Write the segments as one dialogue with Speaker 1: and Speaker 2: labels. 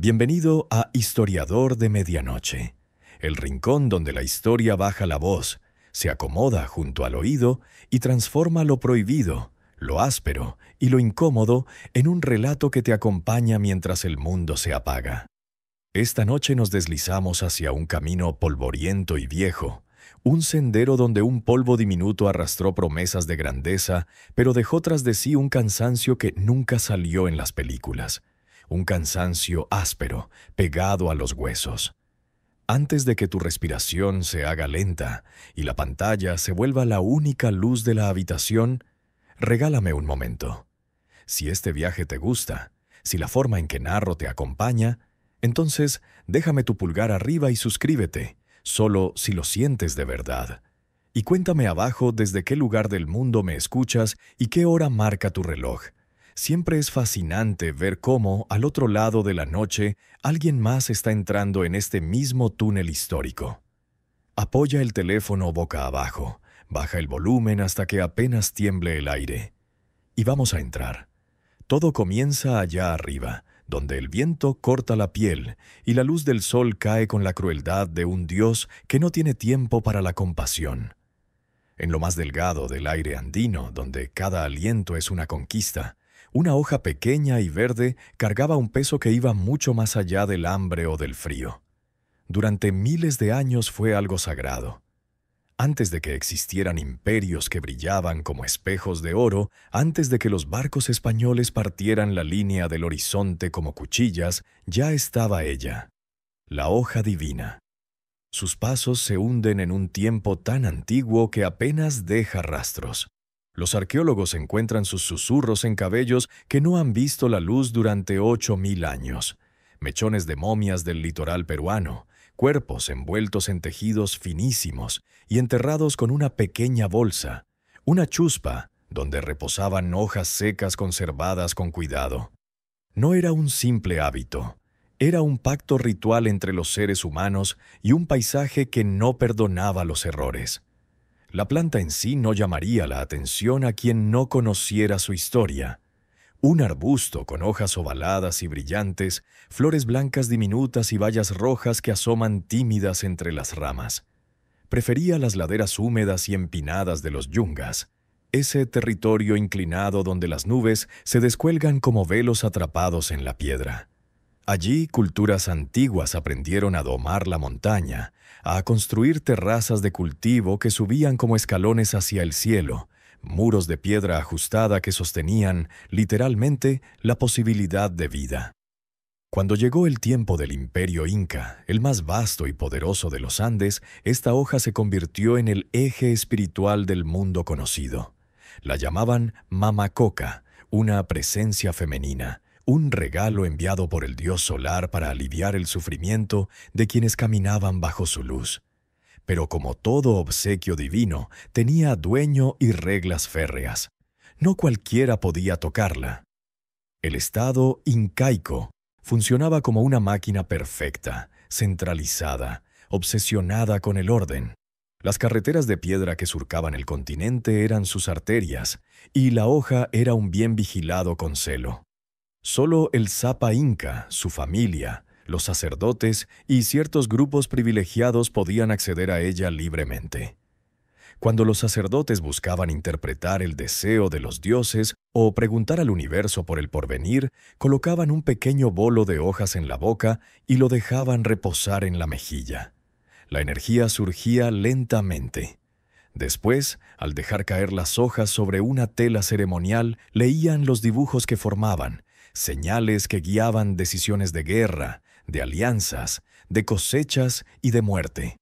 Speaker 1: Bienvenido a Historiador de Medianoche, el rincón donde la historia baja la voz, se acomoda junto al oído y transforma lo prohibido, lo áspero y lo incómodo en un relato que te acompaña mientras el mundo se apaga. Esta noche nos deslizamos hacia un camino polvoriento y viejo, un sendero donde un polvo diminuto arrastró promesas de grandeza, pero dejó tras de sí un cansancio que nunca salió en las películas. Un cansancio áspero, pegado a los huesos. Antes de que tu respiración se haga lenta y la pantalla se vuelva la única luz de la habitación, regálame un momento. Si este viaje te gusta, si la forma en que narro te acompaña, entonces déjame tu pulgar arriba y suscríbete, solo si lo sientes de verdad. Y cuéntame abajo desde qué lugar del mundo me escuchas y qué hora marca tu reloj. Siempre es fascinante ver cómo, al otro lado de la noche, alguien más está entrando en este mismo túnel histórico. Apoya el teléfono boca abajo, baja el volumen hasta que apenas tiemble el aire. Y vamos a entrar. Todo comienza allá arriba, donde el viento corta la piel y la luz del sol cae con la crueldad de un Dios que no tiene tiempo para la compasión. En lo más delgado del aire andino, donde cada aliento es una conquista, una hoja pequeña y verde cargaba un peso que iba mucho más allá del hambre o del frío. Durante miles de años fue algo sagrado. Antes de que existieran imperios que brillaban como espejos de oro, antes de que los barcos españoles partieran la línea del horizonte como cuchillas, ya estaba ella, la hoja divina. Sus pasos se hunden en un tiempo tan antiguo que apenas deja rastros. Los arqueólogos encuentran sus susurros en cabellos que no han visto la luz durante 8.000 años, mechones de momias del litoral peruano, cuerpos envueltos en tejidos finísimos y enterrados con una pequeña bolsa, una chuspa donde reposaban hojas secas conservadas con cuidado. No era un simple hábito, era un pacto ritual entre los seres humanos y un paisaje que no perdonaba los errores. La planta en sí no llamaría la atención a quien no conociera su historia. Un arbusto con hojas ovaladas y brillantes, flores blancas diminutas y bayas rojas que asoman tímidas entre las ramas. Prefería las laderas húmedas y empinadas de los yungas, ese territorio inclinado donde las nubes se descuelgan como velos atrapados en la piedra. Allí culturas antiguas aprendieron a domar la montaña, a construir terrazas de cultivo que subían como escalones hacia el cielo, muros de piedra ajustada que sostenían, literalmente, la posibilidad de vida. Cuando llegó el tiempo del Imperio Inca, el más vasto y poderoso de los Andes, esta hoja se convirtió en el eje espiritual del mundo conocido. La llamaban Mamacoca, una presencia femenina, un regalo enviado por el dios solar para aliviar el sufrimiento de quienes caminaban bajo su luz. Pero como todo obsequio divino, tenía dueño y reglas férreas. No cualquiera podía tocarla. El estado incaico funcionaba como una máquina perfecta, centralizada, obsesionada con el orden. Las carreteras de piedra que surcaban el continente eran sus arterias, y la hoja era un bien vigilado con celo. Solo el Sapa Inca, su familia, los sacerdotes y ciertos grupos privilegiados podían acceder a ella libremente. Cuando los sacerdotes buscaban interpretar el deseo de los dioses o preguntar al universo por el porvenir, colocaban un pequeño bolo de hojas en la boca y lo dejaban reposar en la mejilla. La energía surgía lentamente. Después, al dejar caer las hojas sobre una tela ceremonial, leían los dibujos que formaban, señales que guiaban decisiones de guerra, de alianzas, de cosechas y de muerte.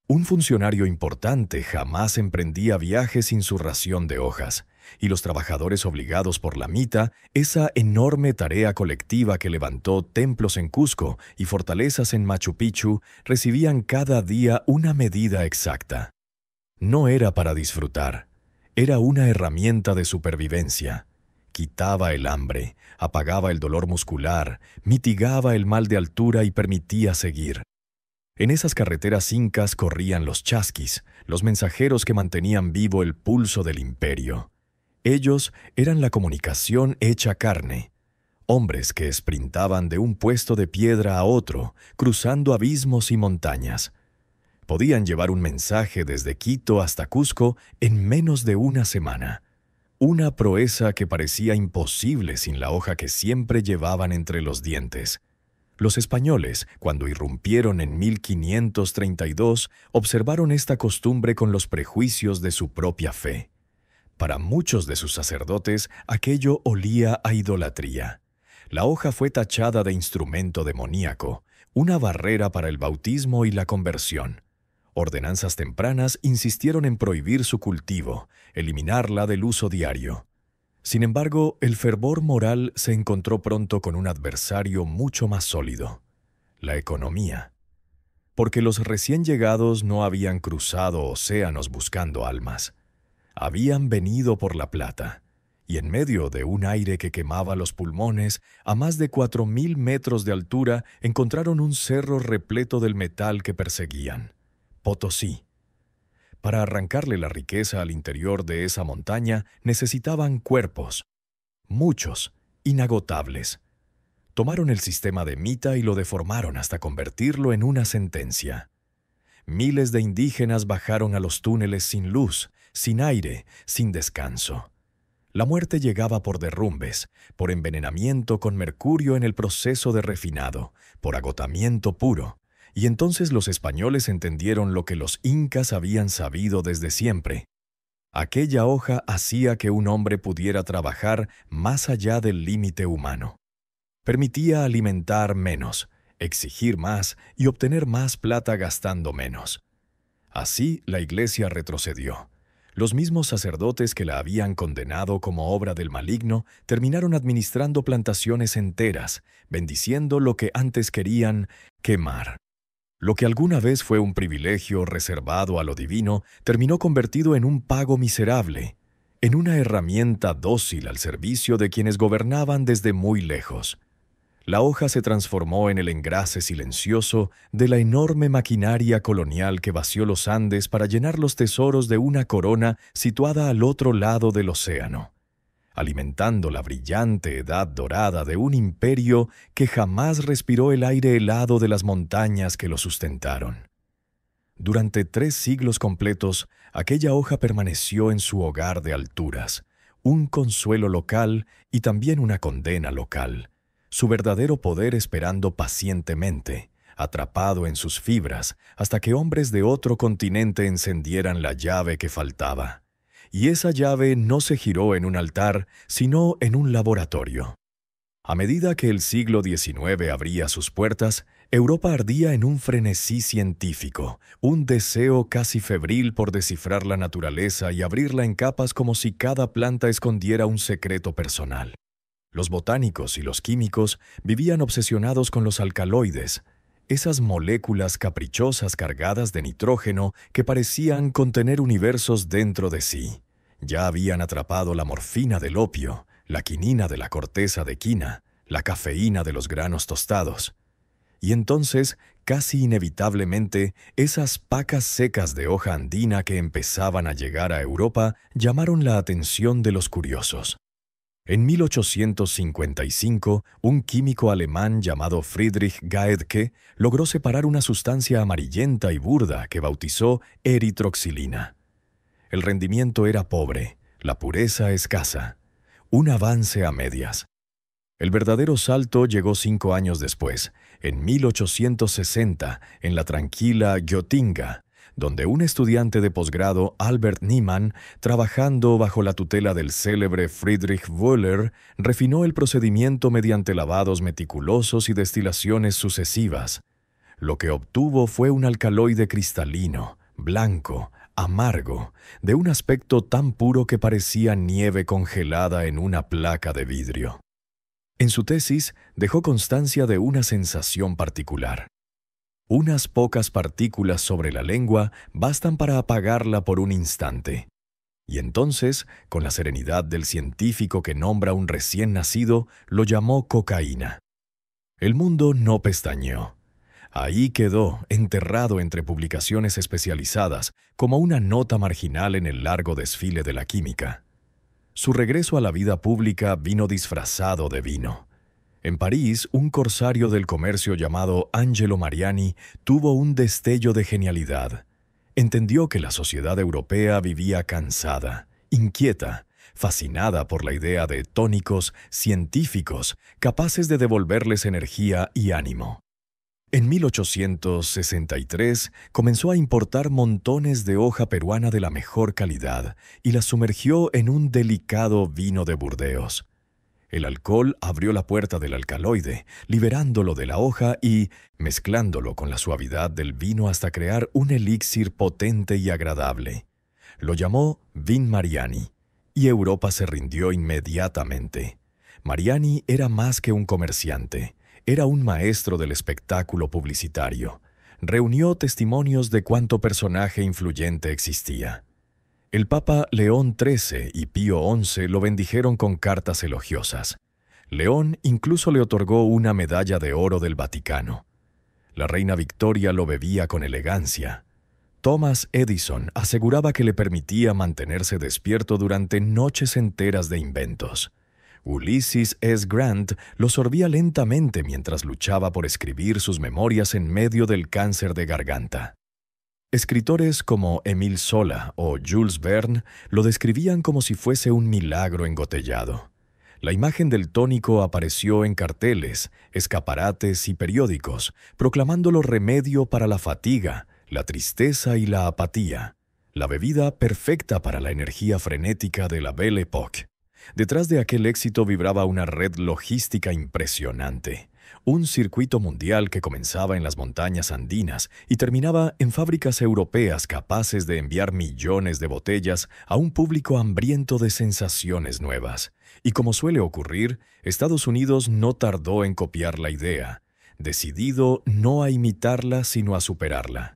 Speaker 1: Un funcionario importante jamás emprendía viajes sin su ración de hojas, y los trabajadores obligados por la mita, esa enorme tarea colectiva que levantó templos en Cusco y fortalezas en Machu Picchu, recibían cada día una medida exacta. No era para disfrutar, era una herramienta de supervivencia. Quitaba el hambre, apagaba el dolor muscular, mitigaba el mal de altura y permitía seguir. En esas carreteras incas corrían los chasquis, los mensajeros que mantenían vivo el pulso del imperio. Ellos eran la comunicación hecha carne. hombres que esprintaban de un puesto de piedra a otro, cruzando abismos y montañas. Podían llevar un mensaje desde Quito hasta Cusco en menos de una semana. Una proeza que parecía imposible sin la hoja que siempre llevaban entre los dientes. Los españoles, cuando irrumpieron en 1532, observaron esta costumbre con los prejuicios de su propia fe. Para muchos de sus sacerdotes, aquello olía a idolatría. La hoja fue tachada de instrumento demoníaco, una barrera para el bautismo y la conversión. Ordenanzas tempranas insistieron en prohibir su cultivo, eliminarla del uso diario. Sin embargo, el fervor moral se encontró pronto con un adversario mucho más sólido: la economía. Porque los recién llegados no habían cruzado océanos buscando almas. Habían venido por la plata, y en medio de un aire que quemaba los pulmones, a más de 4000 metros de altura, encontraron un cerro repleto del metal que perseguían: Potosí. Para arrancarle la riqueza al interior de esa montaña necesitaban cuerpos, muchos, inagotables. Tomaron el sistema de Mita y lo deformaron hasta convertirlo en una sentencia. Miles de indígenas bajaron a los túneles sin luz, sin aire, sin descanso. La muerte llegaba por derrumbes, por envenenamiento con mercurio en el proceso de refinado, por agotamiento puro. Y entonces los españoles entendieron lo que los incas habían sabido desde siempre. Aquella hoja hacía que un hombre pudiera trabajar más allá del límite humano. Permitía alimentar menos, exigir más y obtener más plata gastando menos. Así la Iglesia retrocedió. Los mismos sacerdotes que la habían condenado como obra del maligno terminaron administrando plantaciones enteras, bendiciendo lo que antes querían quemar. Lo que alguna vez fue un privilegio reservado a lo divino terminó convertido en un pago miserable, en una herramienta dócil al servicio de quienes gobernaban desde muy lejos. La hoja se transformó en el engrase silencioso de la enorme maquinaria colonial que vació los Andes para llenar los tesoros de una corona situada al otro lado del océano, alimentando la brillante edad dorada de un imperio que jamás respiró el aire helado de las montañas que lo sustentaron. Durante 3 siglos completos, aquella hoja permaneció en su hogar de alturas, un consuelo local y también una condena local, su verdadero poder esperando pacientemente, atrapado en sus fibras, hasta que hombres de otro continente encendieran la llave que faltaba. Y esa llave no se giró en un altar, sino en un laboratorio. A medida que el siglo XIX abría sus puertas, Europa ardía en un frenesí científico, un deseo casi febril por descifrar la naturaleza y abrirla en capas como si cada planta escondiera un secreto personal. Los botánicos y los químicos vivían obsesionados con los alcaloides, esas moléculas caprichosas cargadas de nitrógeno que parecían contener universos dentro de sí. Ya habían atrapado la morfina del opio, la quinina de la corteza de quina, la cafeína de los granos tostados. Y entonces, casi inevitablemente, esas pacas secas de hoja andina que empezaban a llegar a Europa llamaron la atención de los curiosos. En 1855, un químico alemán llamado Friedrich Gaedtke logró separar una sustancia amarillenta y burda que bautizó eritroxilina. El rendimiento era pobre, la pureza escasa, un avance a medias. El verdadero salto llegó 5 años después, en 1860, en la tranquila Göttingen, donde un estudiante de posgrado, Albert Niemann, trabajando bajo la tutela del célebre Friedrich Wöhler, refinó el procedimiento mediante lavados meticulosos y destilaciones sucesivas. Lo que obtuvo fue un alcaloide cristalino, blanco, amargo, de un aspecto tan puro que parecía nieve congelada en una placa de vidrio. En su tesis dejó constancia de una sensación particular. Unas pocas partículas sobre la lengua bastan para apagarla por un instante. Y entonces, con la serenidad del científico que nombra un recién nacido, lo llamó cocaína. El mundo no pestañeó. Ahí quedó, enterrado entre publicaciones especializadas, como una nota marginal en el largo desfile de la química. Su regreso a la vida pública vino disfrazado de vino. En París, un corsario del comercio llamado Angelo Mariani tuvo un destello de genialidad. Entendió que la sociedad europea vivía cansada, inquieta, fascinada por la idea de tónicos científicos capaces de devolverles energía y ánimo. En 1863 comenzó a importar montones de hoja peruana de la mejor calidad y las sumergió en un delicado vino de Burdeos. El alcohol abrió la puerta del alcaloide, liberándolo de la hoja y mezclándolo con la suavidad del vino hasta crear un elixir potente y agradable. Lo llamó Vin Mariani, y Europa se rindió inmediatamente. Mariani era más que un comerciante, era un maestro del espectáculo publicitario. Reunió testimonios de cuánto personaje influyente existía. El Papa León XIII y Pío XI lo bendijeron con cartas elogiosas. León incluso le otorgó una medalla de oro del Vaticano. La reina Victoria lo bebía con elegancia. Thomas Edison aseguraba que le permitía mantenerse despierto durante noches enteras de inventos. Ulysses S. Grant lo sorbía lentamente mientras luchaba por escribir sus memorias en medio del cáncer de garganta. Escritores como Émile Zola o Jules Verne lo describían como si fuese un milagro embotellado. La imagen del tónico apareció en carteles, escaparates y periódicos, proclamándolo remedio para la fatiga, la tristeza y la apatía, la bebida perfecta para la energía frenética de la Belle Époque. Detrás de aquel éxito vibraba una red logística impresionante, un circuito mundial que comenzaba en las montañas andinas y terminaba en fábricas europeas capaces de enviar millones de botellas a un público hambriento de sensaciones nuevas. Y como suele ocurrir, Estados Unidos no tardó en copiar la idea, decidido no a imitarla sino a superarla.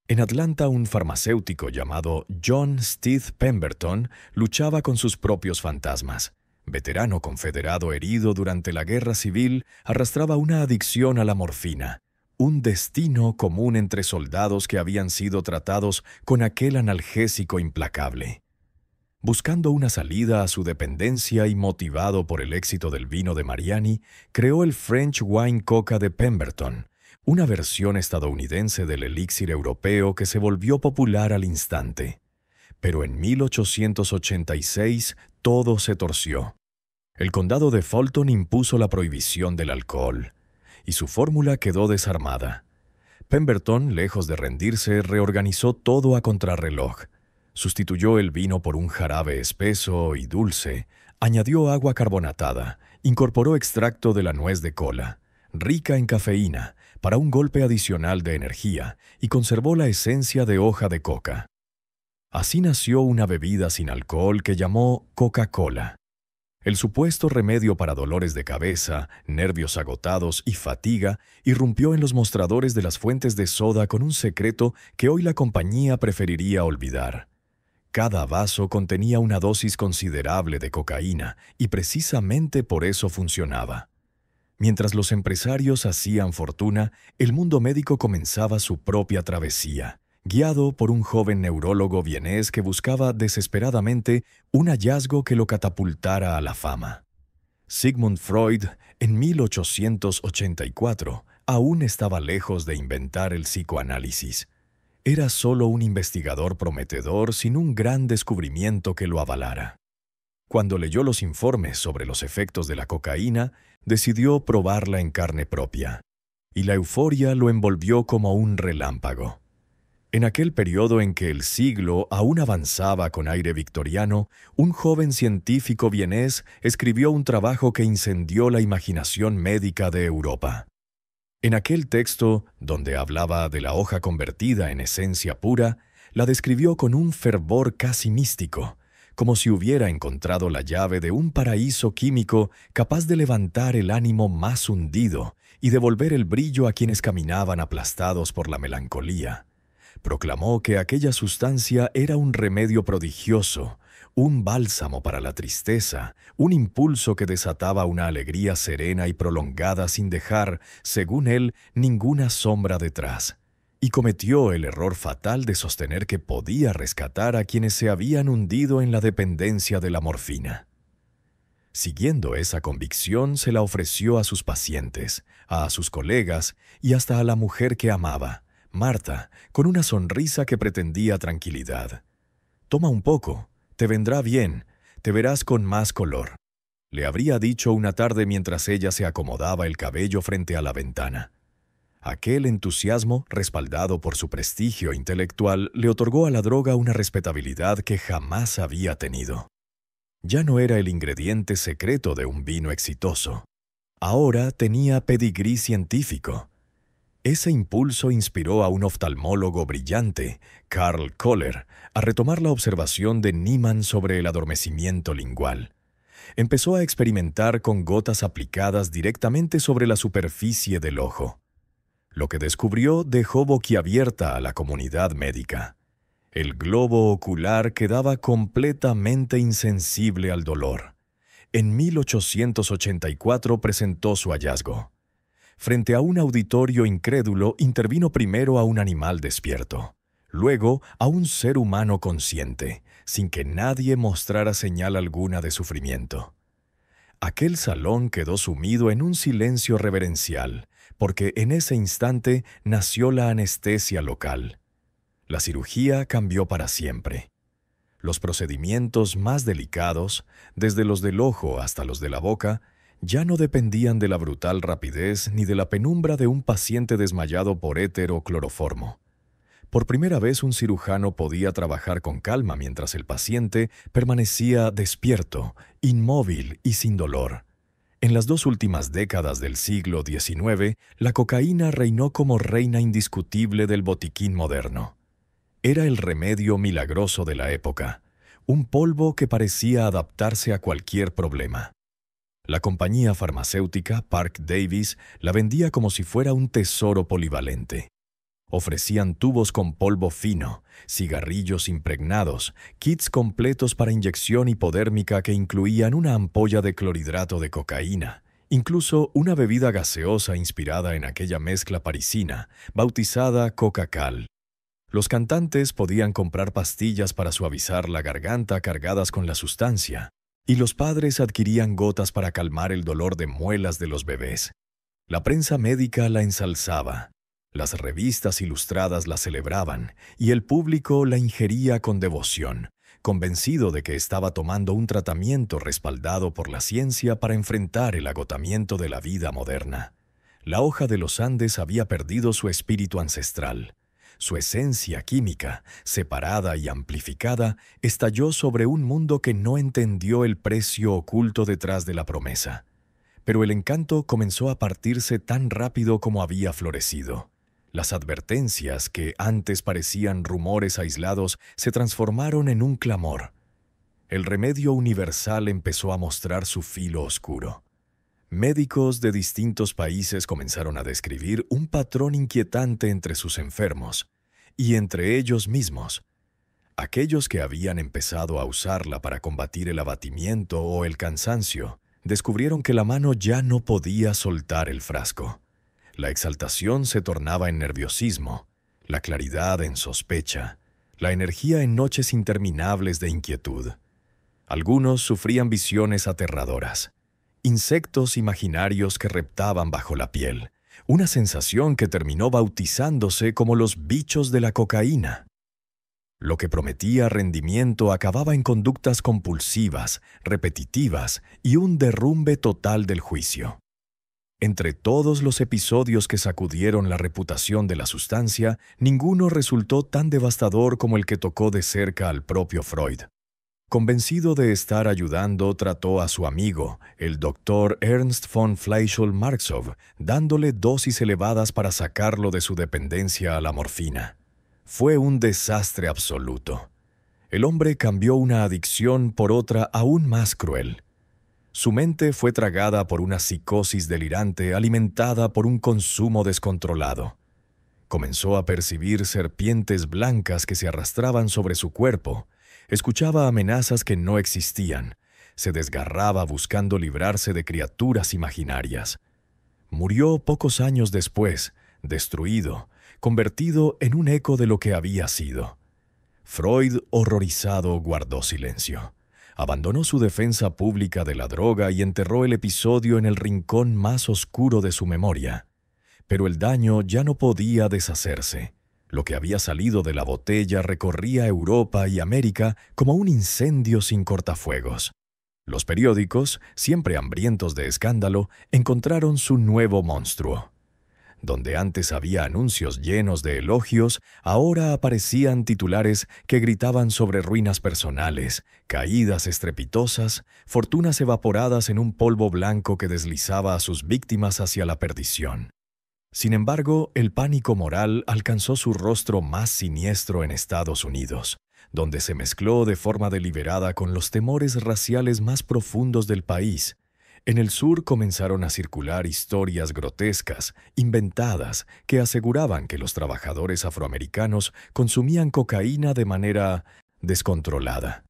Speaker 1: En Atlanta, un farmacéutico llamado John Stith Pemberton luchaba con sus propios fantasmas. Veterano confederado herido durante la Guerra Civil, arrastraba una adicción a la morfina, un destino común entre soldados que habían sido tratados con aquel analgésico implacable. Buscando una salida a su dependencia y motivado por el éxito del vino de Mariani, creó el French Wine Coca de Pemberton, una versión estadounidense del elixir europeo que se volvió popular al instante. Pero en 1886 todo se torció. El condado de Fulton impuso la prohibición del alcohol, y su fórmula quedó desarmada. Pemberton, lejos de rendirse, reorganizó todo a contrarreloj. Sustituyó el vino por un jarabe espeso y dulce, añadió agua carbonatada, incorporó extracto de la nuez de kola, rica en cafeína, para un golpe adicional de energía, y conservó la esencia de hoja de coca. Así nació una bebida sin alcohol que llamó Coca-Cola. El supuesto remedio para dolores de cabeza, nervios agotados y fatiga irrumpió en los mostradores de las fuentes de soda con un secreto que hoy la compañía preferiría olvidar. Cada vaso contenía una dosis considerable de cocaína y precisamente por eso funcionaba. Mientras los empresarios hacían fortuna, el mundo médico comenzaba su propia travesía, guiado por un joven neurólogo vienés que buscaba desesperadamente un hallazgo que lo catapultara a la fama. Sigmund Freud, en 1884, aún estaba lejos de inventar el psicoanálisis. Era solo un investigador prometedor sin un gran descubrimiento que lo avalara. Cuando leyó los informes sobre los efectos de la cocaína, decidió probarla en carne propia, y la euforia lo envolvió como un relámpago. En aquel periodo en que el siglo aún avanzaba con aire victoriano, un joven científico vienés escribió un trabajo que incendió la imaginación médica de Europa. En aquel texto, donde hablaba de la hoja convertida en esencia pura, la describió con un fervor casi místico, como si hubiera encontrado la llave de un paraíso químico capaz de levantar el ánimo más hundido y devolver el brillo a quienes caminaban aplastados por la melancolía. Proclamó que aquella sustancia era un remedio prodigioso, un bálsamo para la tristeza, un impulso que desataba una alegría serena y prolongada sin dejar, según él, ninguna sombra detrás. Y cometió el error fatal de sostener que podía rescatar a quienes se habían hundido en la dependencia de la morfina. Siguiendo esa convicción, se la ofreció a sus pacientes, a sus colegas y hasta a la mujer que amaba, Marta, con una sonrisa que pretendía tranquilidad. «Toma un poco, te vendrá bien, te verás con más color», le habría dicho una tarde mientras ella se acomodaba el cabello frente a la ventana. Aquel entusiasmo, respaldado por su prestigio intelectual, le otorgó a la droga una respetabilidad que jamás había tenido. Ya no era el ingrediente secreto de un vino exitoso. Ahora tenía pedigrí científico. Ese impulso inspiró a un oftalmólogo brillante, Karl Kohler, a retomar la observación de Niemann sobre el adormecimiento lingual. Empezó a experimentar con gotas aplicadas directamente sobre la superficie del ojo. Lo que descubrió dejó boquiabierta a la comunidad médica. El globo ocular quedaba completamente insensible al dolor. En 1884 presentó su hallazgo. Frente a un auditorio incrédulo, intervino primero a un animal despierto, luego a un ser humano consciente, sin que nadie mostrara señal alguna de sufrimiento. Aquel salón quedó sumido en un silencio reverencial, porque en ese instante nació la anestesia local. La cirugía cambió para siempre. Los procedimientos más delicados, desde los del ojo hasta los de la boca, ya no dependían de la brutal rapidez ni de la penumbra de un paciente desmayado por éter o cloroformo. Por primera vez un cirujano podía trabajar con calma mientras el paciente permanecía despierto, inmóvil y sin dolor. En las 2 últimas décadas del siglo XIX, la cocaína reinó como reina indiscutible del botiquín moderno. Era el remedio milagroso de la época, un polvo que parecía adaptarse a cualquier problema. La compañía farmacéutica Parke Davis la vendía como si fuera un tesoro polivalente. Ofrecían tubos con polvo fino, cigarrillos impregnados, kits completos para inyección hipodérmica que incluían una ampolla de clorhidrato de cocaína, incluso una bebida gaseosa inspirada en aquella mezcla parisina, bautizada Coca-Cal. Los cantantes podían comprar pastillas para suavizar la garganta cargadas con la sustancia, y los padres adquirían gotas para calmar el dolor de muelas de los bebés. La prensa médica la ensalzaba, las revistas ilustradas la celebraban, y el público la ingería con devoción, convencido de que estaba tomando un tratamiento respaldado por la ciencia para enfrentar el agotamiento de la vida moderna. La hoja de los Andes había perdido su espíritu ancestral. Su esencia química, separada y amplificada, estalló sobre un mundo que no entendió el precio oculto detrás de la promesa. Pero el encanto comenzó a partirse tan rápido como había florecido. Las advertencias, que antes parecían rumores aislados, se transformaron en un clamor. El remedio universal empezó a mostrar su filo oscuro. Médicos de distintos países comenzaron a describir un patrón inquietante entre sus enfermos, y entre ellos mismos. Aquellos que habían empezado a usarla para combatir el abatimiento o el cansancio, descubrieron que la mano ya no podía soltar el frasco. La exaltación se tornaba en nerviosismo, la claridad en sospecha, la energía en noches interminables de inquietud. Algunos sufrían visiones aterradoras. Insectos imaginarios que reptaban bajo la piel, una sensación que terminó bautizándose como los bichos de la cocaína. Lo que prometía rendimiento acababa en conductas compulsivas, repetitivas y un derrumbe total del juicio. Entre todos los episodios que sacudieron la reputación de la sustancia, ninguno resultó tan devastador como el que tocó de cerca al propio Freud. Convencido de estar ayudando, trató a su amigo, el doctor Ernst von Fleischl-Marxov, dándole dosis elevadas para sacarlo de su dependencia a la morfina. Fue un desastre absoluto. El hombre cambió una adicción por otra aún más cruel. Su mente fue tragada por una psicosis delirante alimentada por un consumo descontrolado. Comenzó a percibir serpientes blancas que se arrastraban sobre su cuerpo. Escuchaba amenazas que no existían. Se desgarraba buscando librarse de criaturas imaginarias. Murió pocos años después, destruido, convertido en un eco de lo que había sido. Freud, horrorizado, guardó silencio. Abandonó su defensa pública de la droga y enterró el episodio en el rincón más oscuro de su memoria. Pero el daño ya no podía deshacerse. Lo que había salido de la botella recorría Europa y América como un incendio sin cortafuegos. Los periódicos, siempre hambrientos de escándalo, encontraron su nuevo monstruo. Donde antes había anuncios llenos de elogios, ahora aparecían titulares que gritaban sobre ruinas personales, caídas estrepitosas, fortunas evaporadas en un polvo blanco que deslizaba a sus víctimas hacia la perdición. Sin embargo, el pánico moral alcanzó su rostro más siniestro en Estados Unidos, donde se mezcló de forma deliberada con los temores raciales más profundos del país. En el sur comenzaron a circular historias grotescas, inventadas, que aseguraban que los trabajadores afroamericanos consumían cocaína de manera descontrolada.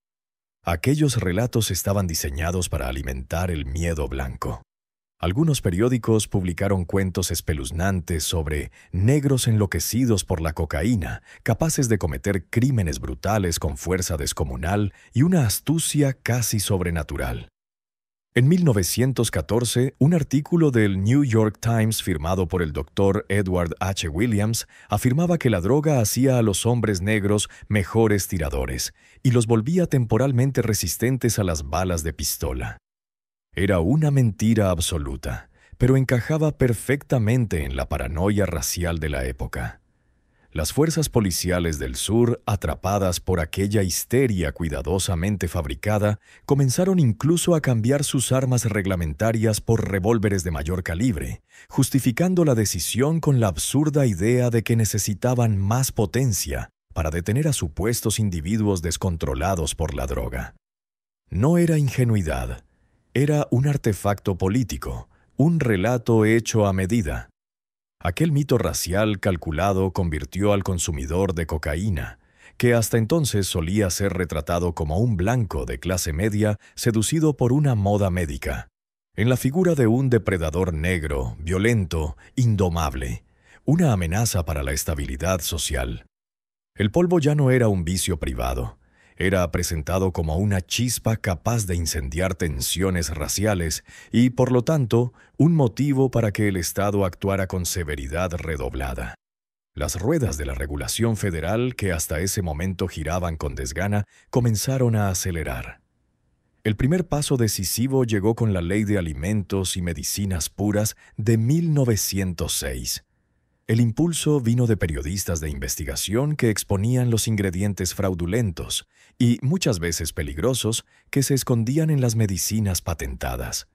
Speaker 1: Aquellos relatos estaban diseñados para alimentar el miedo blanco. Algunos periódicos publicaron cuentos espeluznantes sobre negros enloquecidos por la cocaína, capaces de cometer crímenes brutales con fuerza descomunal y una astucia casi sobrenatural. En 1914, un artículo del New York Times firmado por el Dr. Edward H. Williams afirmaba que la droga hacía a los hombres negros mejores tiradores y los volvía temporalmente resistentes a las balas de pistola. Era una mentira absoluta, pero encajaba perfectamente en la paranoia racial de la época. Las fuerzas policiales del sur, atrapadas por aquella histeria cuidadosamente fabricada, comenzaron incluso a cambiar sus armas reglamentarias por revólveres de mayor calibre, justificando la decisión con la absurda idea de que necesitaban más potencia para detener a supuestos individuos descontrolados por la droga. No era ingenuidad, era un artefacto político, un relato hecho a medida. Aquel mito racial calculado convirtió al consumidor de cocaína, que hasta entonces solía ser retratado como un blanco de clase media seducido por una moda médica, en la figura de un depredador negro, violento, indomable, una amenaza para la estabilidad social. El polvo ya no era un vicio privado. Era presentado como una chispa capaz de incendiar tensiones raciales y, por lo tanto, un motivo para que el Estado actuara con severidad redoblada. Las ruedas de la regulación federal, que hasta ese momento giraban con desgana, comenzaron a acelerar. El primer paso decisivo llegó con la Ley de Alimentos y Medicinas Puras de 1906. El impulso vino de periodistas de investigación que exponían los ingredientes fraudulentos y, muchas veces peligrosos, que se escondían en las medicinas patentadas.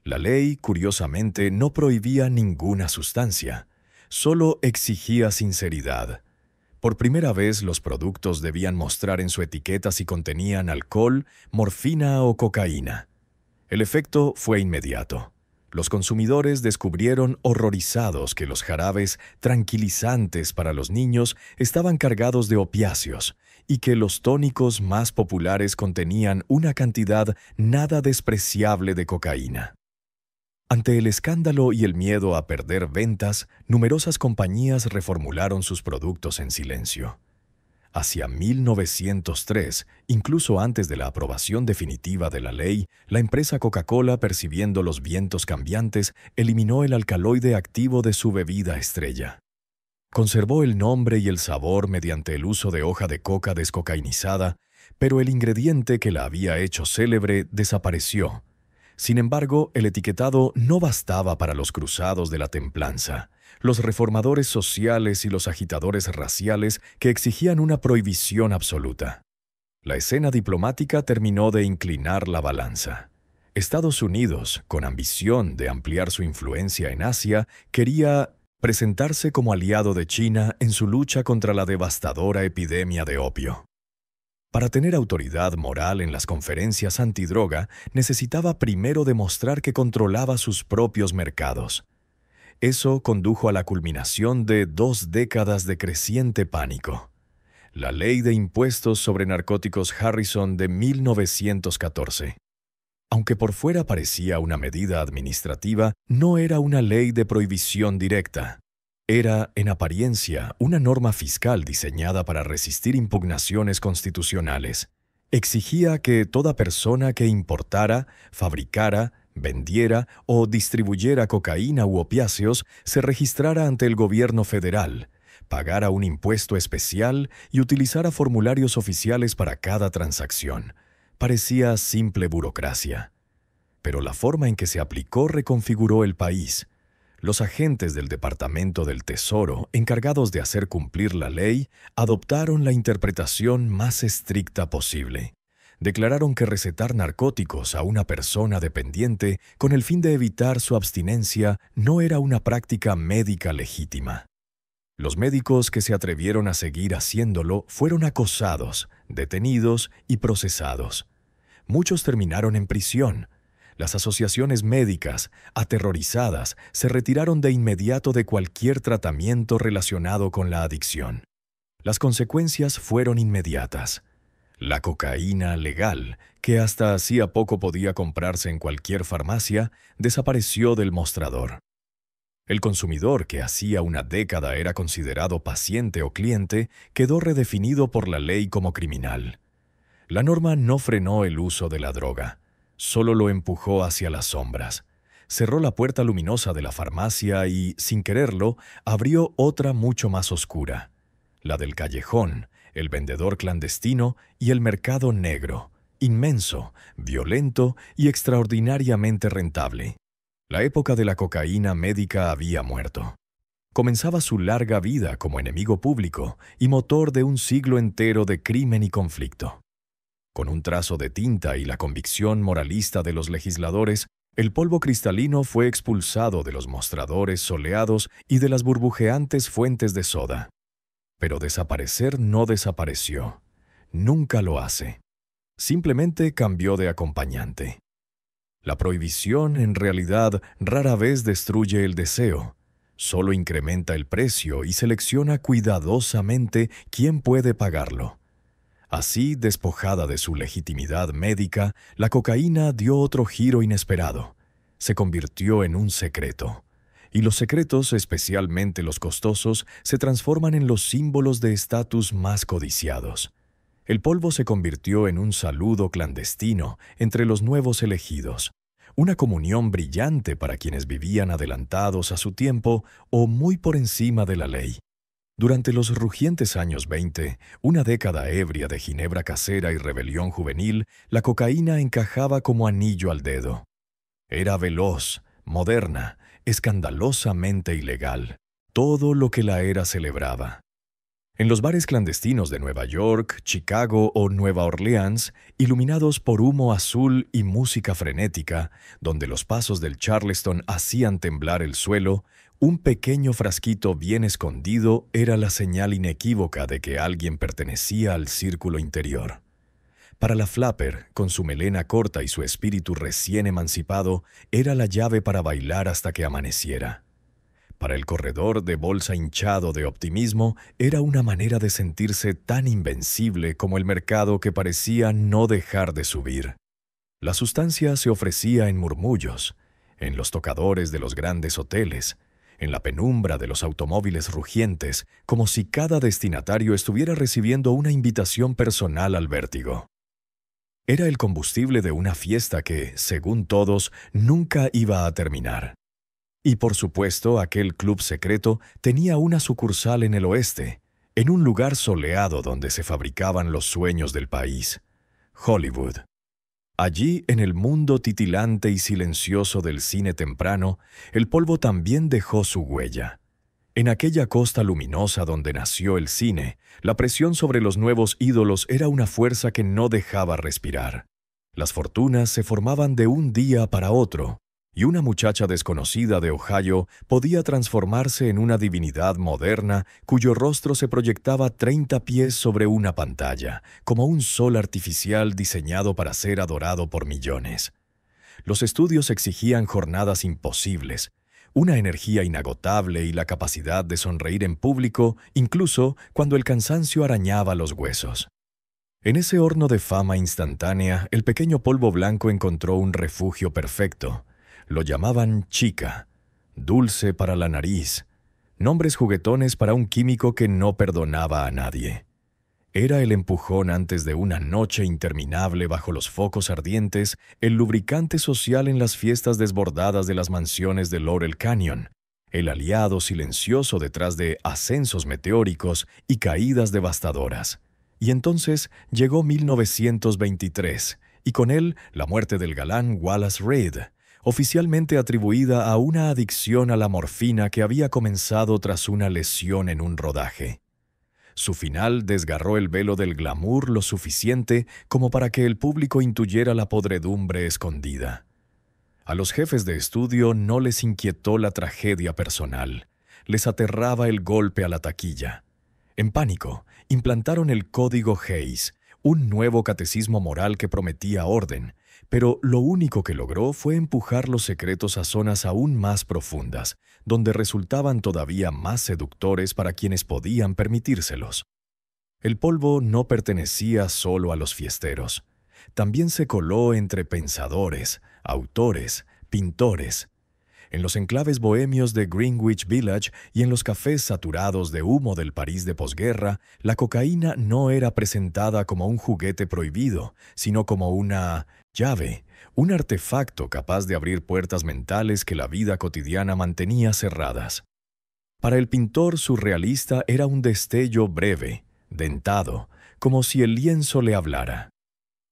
Speaker 1: La ley, curiosamente, no prohibía ninguna sustancia, solo exigía sinceridad. Por primera vez, los productos debían mostrar en su etiqueta si contenían alcohol, morfina o cocaína. El efecto fue inmediato. Los consumidores descubrieron horrorizados que los jarabes tranquilizantes para los niños estaban cargados de opiáceos y que los tónicos más populares contenían una cantidad nada despreciable de cocaína. Ante el escándalo y el miedo a perder ventas, numerosas compañías reformularon sus productos en silencio. Hacia 1903, incluso antes de la aprobación definitiva de la ley, la empresa Coca-Cola, percibiendo los vientos cambiantes, eliminó el alcaloide activo de su bebida estrella. Conservó el nombre y el sabor mediante el uso de hoja de coca descocainizada, pero el ingrediente que la había hecho célebre desapareció. Sin embargo, el etiquetado no bastaba para los cruzados de la templanza, los reformadores sociales y los agitadores raciales que exigían una prohibición absoluta. La escena diplomática terminó de inclinar la balanza. Estados Unidos, con ambición de ampliar su influencia en Asia, quería presentarse como aliado de China en su lucha contra la devastadora epidemia de opio. Para tener autoridad moral en las conferencias antidroga, necesitaba primero demostrar que controlaba sus propios mercados. Eso condujo a la culminación de 2 décadas de creciente pánico. La Ley de Impuestos sobre Narcóticos Harrison de 1914. Aunque por fuera parecía una medida administrativa, no era una ley de prohibición directa. Era, en apariencia, una norma fiscal diseñada para resistir impugnaciones constitucionales. Exigía que toda persona que importara, fabricara, vendiera o distribuyera cocaína u opiáceos se registrara ante el gobierno federal, pagara un impuesto especial y utilizara formularios oficiales para cada transacción. Parecía simple burocracia. Pero la forma en que se aplicó reconfiguró el país. Los agentes del Departamento del Tesoro, encargados de hacer cumplir la ley, adoptaron la interpretación más estricta posible. Declararon que recetar narcóticos a una persona dependiente con el fin de evitar su abstinencia no era una práctica médica legítima. Los médicos que se atrevieron a seguir haciéndolo fueron acosados, detenidos y procesados. Muchos terminaron en prisión. Las asociaciones médicas, aterrorizadas, se retiraron de inmediato de cualquier tratamiento relacionado con la adicción. Las consecuencias fueron inmediatas. La cocaína legal, que hasta hacía poco podía comprarse en cualquier farmacia, desapareció del mostrador. El consumidor, que hacía una década era considerado paciente o cliente, quedó redefinido por la ley como criminal. La norma no frenó el uso de la droga. Solo lo empujó hacia las sombras. Cerró la puerta luminosa de la farmacia y, sin quererlo, abrió otra mucho más oscura. La del callejón, el vendedor clandestino y el mercado negro, inmenso, violento y extraordinariamente rentable. La época de la cocaína médica había muerto. Comenzaba su larga vida como enemigo público y motor de un siglo entero de crimen y conflicto. Con un trazo de tinta y la convicción moralista de los legisladores, el polvo cristalino fue expulsado de los mostradores soleados y de las burbujeantes fuentes de soda. Pero desaparecer no desapareció. Nunca lo hace. Simplemente cambió de acompañante. La prohibición, en realidad, rara vez destruye el deseo. Solo incrementa el precio y selecciona cuidadosamente quién puede pagarlo. Así, despojada de su legitimidad médica, la cocaína dio otro giro inesperado. Se convirtió en un secreto. Y los secretos, especialmente los costosos, se transforman en los símbolos de estatus más codiciados. El polvo se convirtió en un saludo clandestino entre los nuevos elegidos, una comunión brillante para quienes vivían adelantados a su tiempo o muy por encima de la ley. Durante los rugientes años 20, una década ebria de ginebra casera y rebelión juvenil, la cocaína encajaba como anillo al dedo. Era veloz, moderna, escandalosamente ilegal, todo lo que la era celebraba. En los bares clandestinos de Nueva York, Chicago o Nueva Orleans, iluminados por humo azul y música frenética, donde los pasos del Charleston hacían temblar el suelo, un pequeño frasquito bien escondido era la señal inequívoca de que alguien pertenecía al círculo interior. Para la flapper, con su melena corta y su espíritu recién emancipado, era la llave para bailar hasta que amaneciera. Para el corredor de bolsa hinchado de optimismo, era una manera de sentirse tan invencible como el mercado que parecía no dejar de subir. La sustancia se ofrecía en murmullos, en los tocadores de los grandes hoteles, en la penumbra de los automóviles rugientes, como si cada destinatario estuviera recibiendo una invitación personal al vértigo. Era el combustible de una fiesta que, según todos, nunca iba a terminar. Y por supuesto, aquel club secreto tenía una sucursal en el oeste, en un lugar soleado donde se fabricaban los sueños del país, Hollywood. Allí, en el mundo titilante y silencioso del cine temprano, el polvo también dejó su huella. En aquella costa luminosa donde nació el cine, la presión sobre los nuevos ídolos era una fuerza que no dejaba respirar. Las fortunas se formaban de un día para otro, y una muchacha desconocida de Ohio podía transformarse en una divinidad moderna cuyo rostro se proyectaba 30 pies sobre una pantalla, como un sol artificial diseñado para ser adorado por millones. Los estudios exigían jornadas imposibles, una energía inagotable y la capacidad de sonreír en público, incluso cuando el cansancio arañaba los huesos. En ese horno de fama instantánea, el pequeño polvo blanco encontró un refugio perfecto. Lo llamaban chica, dulce para la nariz, nombres juguetones para un químico que no perdonaba a nadie. Era el empujón antes de una noche interminable bajo los focos ardientes, el lubricante social en las fiestas desbordadas de las mansiones de Laurel Canyon, el aliado silencioso detrás de ascensos meteóricos y caídas devastadoras. Y entonces llegó 1923, y con él la muerte del galán Wallace Reid, oficialmente atribuida a una adicción a la morfina que había comenzado tras una lesión en un rodaje. Su final desgarró el velo del glamour lo suficiente como para que el público intuyera la podredumbre escondida. A los jefes de estudio no les inquietó la tragedia personal, les aterraba el golpe a la taquilla. En pánico, implantaron el Código Hays, un nuevo catecismo moral que prometía orden, pero lo único que logró fue empujar los secretos a zonas aún más profundas, donde resultaban todavía más seductores para quienes podían permitírselos. El polvo no pertenecía solo a los fiesteros. También se coló entre pensadores, autores, pintores. En los enclaves bohemios de Greenwich Village y en los cafés saturados de humo del París de posguerra, la cocaína no era presentada como un juguete prohibido, sino como una llave, un artefacto capaz de abrir puertas mentales que la vida cotidiana mantenía cerradas. Para el pintor surrealista era un destello breve, dentado, como si el lienzo le hablara.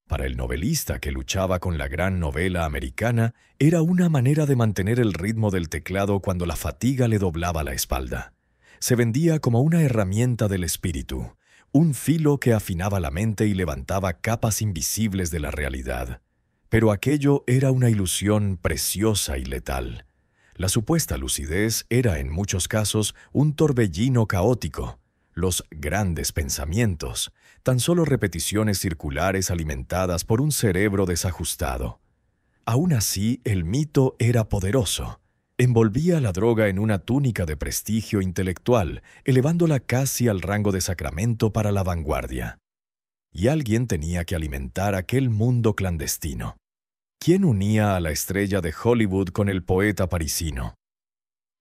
Speaker 1: Para el novelista que luchaba con la gran novela americana, era una manera de mantener el ritmo del teclado cuando la fatiga le doblaba la espalda. Se vendía como una herramienta del espíritu, un filo que afinaba la mente y levantaba capas invisibles de la realidad. Pero aquello era una ilusión preciosa y letal. La supuesta lucidez era, en muchos casos, un torbellino caótico. Los grandes pensamientos, tan solo repeticiones circulares alimentadas por un cerebro desajustado. Aún así, el mito era poderoso. Envolvía la droga en una túnica de prestigio intelectual, elevándola casi al rango de sacramento para la vanguardia. Y alguien tenía que alimentar aquel mundo clandestino. ¿Quién unía a la estrella de Hollywood con el poeta parisino?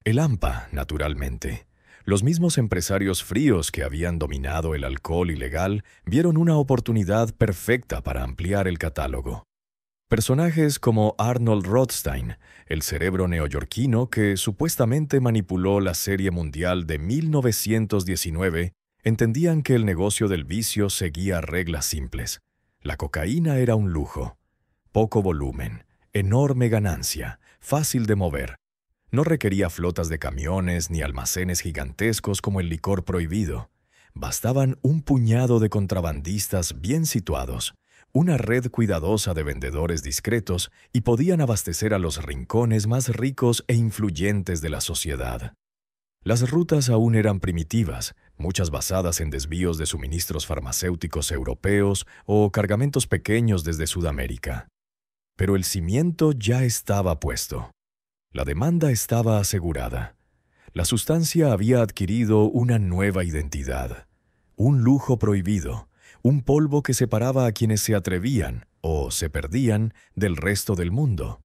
Speaker 1: El AMPA, naturalmente. Los mismos empresarios fríos que habían dominado el alcohol ilegal vieron una oportunidad perfecta para ampliar el catálogo. Personajes como Arnold Rothstein, el cerebro neoyorquino que supuestamente manipuló la Serie Mundial de 1919, entendían que el negocio del vicio seguía reglas simples. La cocaína era un lujo. Poco volumen, enorme ganancia, fácil de mover. No requería flotas de camiones ni almacenes gigantescos como el licor prohibido. Bastaban un puñado de contrabandistas bien situados, una red cuidadosa de vendedores discretos y podían abastecer a los rincones más ricos e influyentes de la sociedad. Las rutas aún eran primitivas, muchas basadas en desvíos de suministros farmacéuticos europeos o cargamentos pequeños desde Sudamérica. Pero el cimiento ya estaba puesto. La demanda estaba asegurada. La sustancia había adquirido una nueva identidad. Un lujo prohibido, un polvo que separaba a quienes se atrevían, o se perdían, del resto del mundo.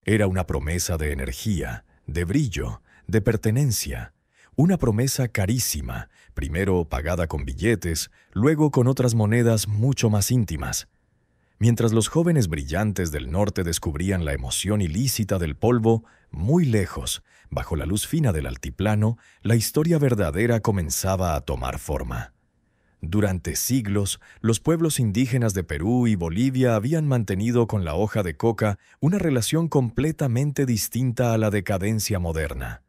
Speaker 1: Era una promesa de energía, de brillo, de pertenencia. Una promesa carísima, primero pagada con billetes, luego con otras monedas mucho más íntimas. Mientras los jóvenes brillantes del norte descubrían la emoción ilícita del polvo, muy lejos, bajo la luz fina del altiplano, la historia verdadera comenzaba a tomar forma. Durante siglos, los pueblos indígenas de Perú y Bolivia habían mantenido con la hoja de coca una relación completamente distinta a la decadencia moderna.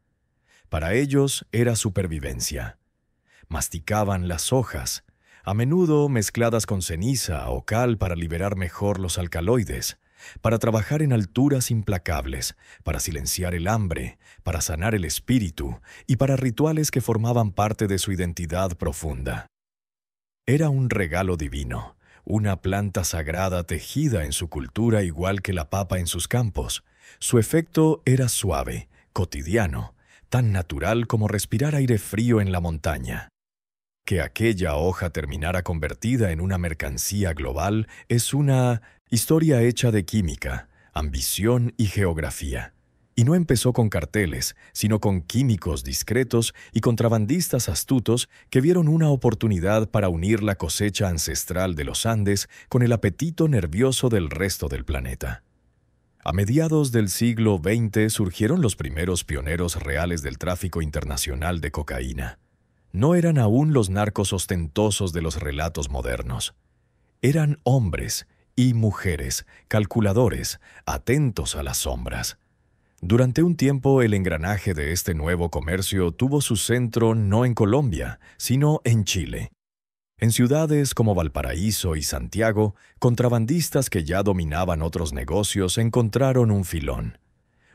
Speaker 1: Para ellos era supervivencia. Masticaban las hojas, a menudo mezcladas con ceniza o cal para liberar mejor los alcaloides, para trabajar en alturas implacables, para silenciar el hambre, para sanar el espíritu y para rituales que formaban parte de su identidad profunda. Era un regalo divino, una planta sagrada tejida en su cultura igual que la papa en sus campos. Su efecto era suave, cotidiano, tan natural como respirar aire frío en la montaña. Que aquella hoja terminara convertida en una mercancía global es una historia hecha de química, ambición y geografía. Y no empezó con carteles, sino con químicos discretos y contrabandistas astutos que vieron una oportunidad para unir la cosecha ancestral de los Andes con el apetito nervioso del resto del planeta. A mediados del siglo XX surgieron los primeros pioneros reales del tráfico internacional de cocaína. No eran aún los narcos ostentosos de los relatos modernos. Eran hombres y mujeres, calculadores, atentos a las sombras. Durante un tiempo, el engranaje de este nuevo comercio tuvo su centro no en Colombia, sino en Chile. En ciudades como Valparaíso y Santiago, contrabandistas que ya dominaban otros negocios encontraron un filón.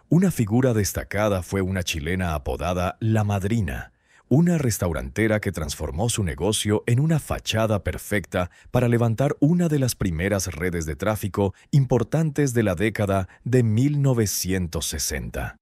Speaker 1: Una figura destacada fue una chilena apodada La Madrina, una restaurantera que transformó su negocio en una fachada perfecta para levantar una de las primeras redes de tráfico importantes de la década de 1960.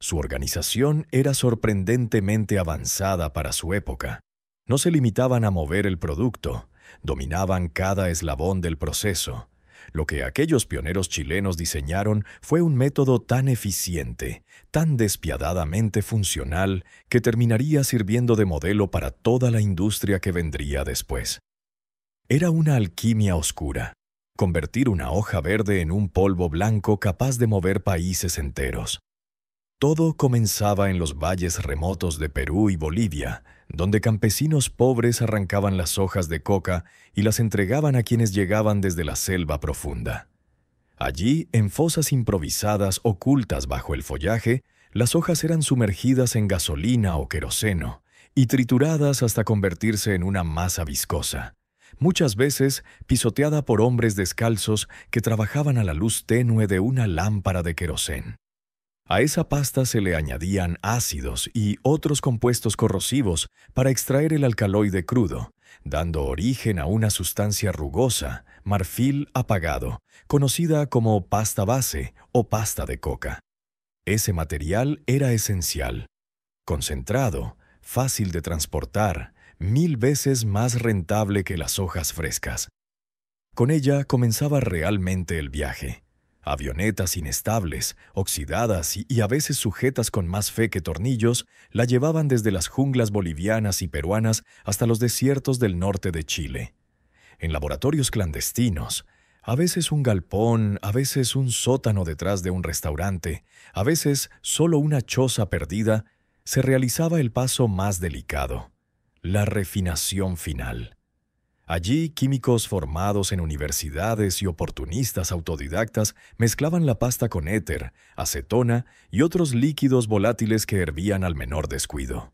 Speaker 1: Su organización era sorprendentemente avanzada para su época. No se limitaban a mover el producto, dominaban cada eslabón del proceso. Lo que aquellos pioneros chilenos diseñaron fue un método tan eficiente, tan despiadadamente funcional, que terminaría sirviendo de modelo para toda la industria que vendría después. Era una alquimia oscura, convertir una hoja verde en un polvo blanco capaz de mover países enteros. Todo comenzaba en los valles remotos de Perú y Bolivia, donde campesinos pobres arrancaban las hojas de coca y las entregaban a quienes llegaban desde la selva profunda. Allí, en fosas improvisadas ocultas bajo el follaje, las hojas eran sumergidas en gasolina o queroseno y trituradas hasta convertirse en una masa viscosa, muchas veces pisoteada por hombres descalzos que trabajaban a la luz tenue de una lámpara de querosén. A esa pasta se le añadían ácidos y otros compuestos corrosivos para extraer el alcaloide crudo, dando origen a una sustancia rugosa, marfil apagado, conocida como pasta base o pasta de coca. Ese material era esencial, concentrado, fácil de transportar, 1000 veces más rentable que las hojas frescas. Con ella comenzaba realmente el viaje. Avionetas inestables, oxidadas y a veces sujetas con más fe que tornillos, la llevaban desde las junglas bolivianas y peruanas hasta los desiertos del norte de Chile. En laboratorios clandestinos, a veces un galpón, a veces un sótano detrás de un restaurante, a veces solo una choza perdida, se realizaba el paso más delicado, la refinación final. Allí, químicos formados en universidades y oportunistas autodidactas mezclaban la pasta con éter, acetona y otros líquidos volátiles que hervían al menor descuido.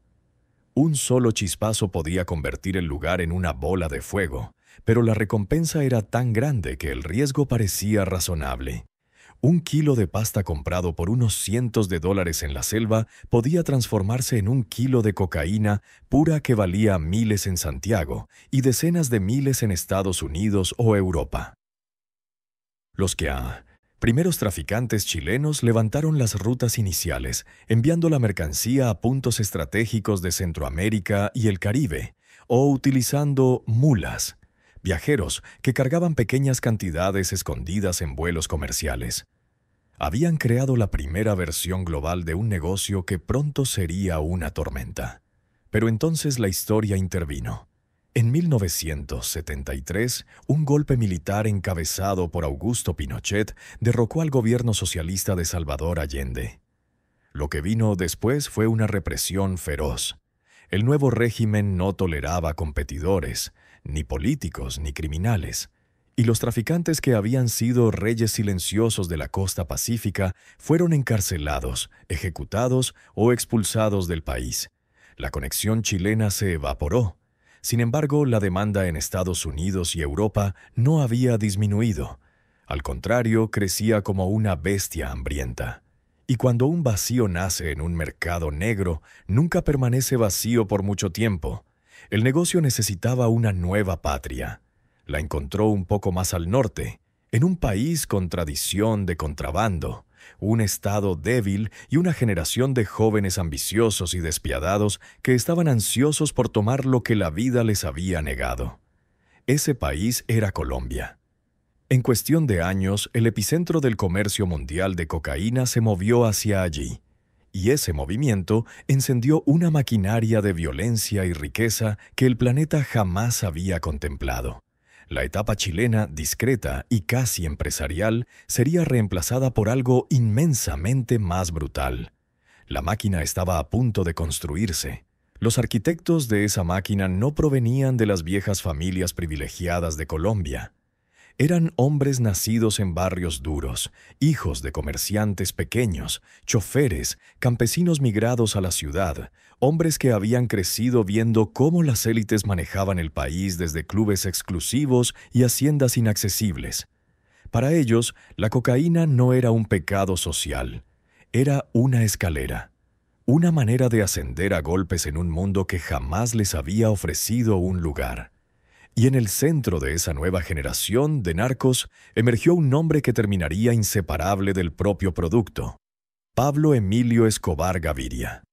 Speaker 1: Un solo chispazo podía convertir el lugar en una bola de fuego, pero la recompensa era tan grande que el riesgo parecía razonable. 1 kilo de pasta comprado por unos cientos de dólares en la selva podía transformarse en 1 kilo de cocaína pura que valía miles en Santiago y decenas de miles en Estados Unidos o Europa. Los primeros traficantes chilenos levantaron las rutas iniciales, enviando la mercancía a puntos estratégicos de Centroamérica y el Caribe, o utilizando mulas, viajeros que cargaban pequeñas cantidades escondidas en vuelos comerciales. Habían creado la primera versión global de un negocio que pronto sería una tormenta. Pero entonces la historia intervino. En 1973, un golpe militar encabezado por Augusto Pinochet derrocó al gobierno socialista de Salvador Allende. Lo que vino después fue una represión feroz. El nuevo régimen no toleraba competidores, ni políticos ni criminales, y los traficantes que habían sido reyes silenciosos de la costa pacífica fueron encarcelados, ejecutados o expulsados del país. La conexión chilena se evaporó. Sin embargo, la demanda en Estados Unidos y Europa no había disminuido. Al contrario, crecía como una bestia hambrienta. Y cuando un vacío nace en un mercado negro, nunca permanece vacío por mucho tiempo. El negocio necesitaba una nueva patria. La encontró un poco más al norte, en un país con tradición de contrabando, un estado débil y una generación de jóvenes ambiciosos y despiadados que estaban ansiosos por tomar lo que la vida les había negado. Ese país era Colombia. En cuestión de años, el epicentro del comercio mundial de cocaína se movió hacia allí, y ese movimiento encendió una maquinaria de violencia y riqueza que el planeta jamás había contemplado. La etapa chilena, discreta y casi empresarial, sería reemplazada por algo inmensamente más brutal. La máquina estaba a punto de construirse. Los arquitectos de esa máquina no provenían de las viejas familias privilegiadas de Colombia. Eran hombres nacidos en barrios duros, hijos de comerciantes pequeños, choferes, campesinos migrados a la ciudad, hombres que habían crecido viendo cómo las élites manejaban el país desde clubes exclusivos y haciendas inaccesibles. Para ellos, la cocaína no era un pecado social, era una escalera, una manera de ascender a golpes en un mundo que jamás les había ofrecido un lugar. Y en el centro de esa nueva generación de narcos emergió un nombre que terminaría inseparable del propio producto: Pablo Emilio Escobar Gaviria.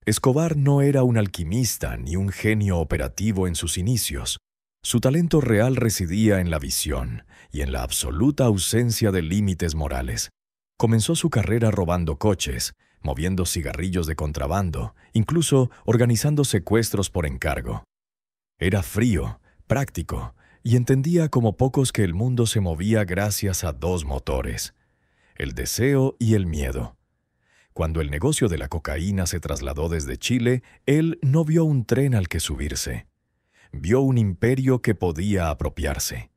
Speaker 1: Escobar no era un alquimista ni un genio operativo en sus inicios. Su talento real residía en la visión y en la absoluta ausencia de límites morales. Comenzó su carrera robando coches, moviendo cigarrillos de contrabando, incluso organizando secuestros por encargo. Era frío, práctico, y entendía como pocos que el mundo se movía gracias a dos motores: el deseo y el miedo. Cuando el negocio de la cocaína se trasladó desde Chile, él no vio un tren al que subirse. Vio un imperio que podía apropiarse.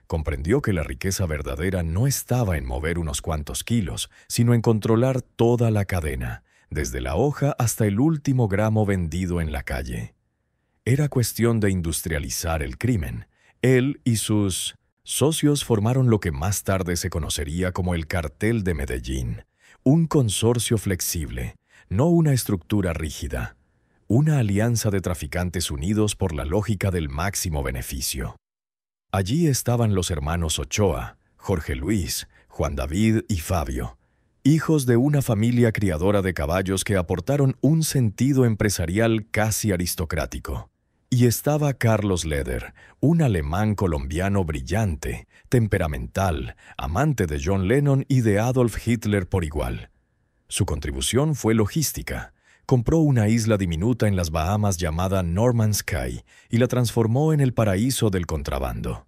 Speaker 1: Comprendió que la riqueza verdadera no estaba en mover unos cuantos kilos, sino en controlar toda la cadena, desde la hoja hasta el último gramo vendido en la calle. Era cuestión de industrializar el crimen. Él y sus socios formaron lo que más tarde se conocería como el Cartel de Medellín, un consorcio flexible, no una estructura rígida, una alianza de traficantes unidos por la lógica del máximo beneficio. Allí estaban los hermanos Ochoa, Jorge Luis, Juan David y Fabio, hijos de una familia criadora de caballos que aportaron un sentido empresarial casi aristocrático. Y estaba Carlos Leder, un alemán colombiano brillante, temperamental, amante de John Lennon y de Adolf Hitler por igual. Su contribución fue logística. Compró una isla diminuta en las Bahamas llamada Norman's Cay y la transformó en el paraíso del contrabando.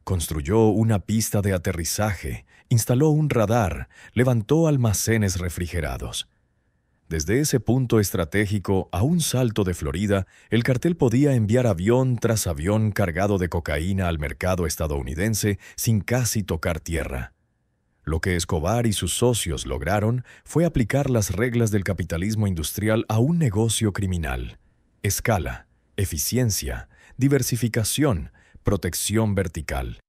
Speaker 1: Construyó una pista de aterrizaje, instaló un radar, levantó almacenes refrigerados. Desde ese punto estratégico, a un salto de Florida, el cartel podía enviar avión tras avión cargado de cocaína al mercado estadounidense sin casi tocar tierra. Lo que Escobar y sus socios lograron fue aplicar las reglas del capitalismo industrial a un negocio criminal: escala, eficiencia, diversificación, protección vertical.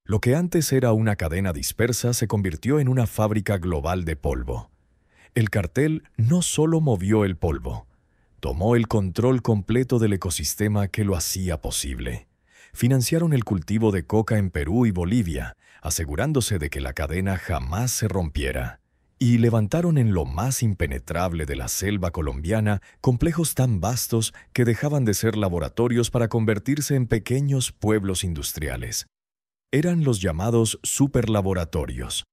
Speaker 1: Lo que antes era una cadena dispersa se convirtió en una fábrica global de polvo. El cartel no solo movió el polvo, tomó el control completo del ecosistema que lo hacía posible. Financiaron el cultivo de coca en Perú y Bolivia, asegurándose de que la cadena jamás se rompiera. Y levantaron en lo más impenetrable de la selva colombiana complejos tan vastos que dejaban de ser laboratorios para convertirse en pequeños pueblos industriales. Eran los llamados superlaboratorios.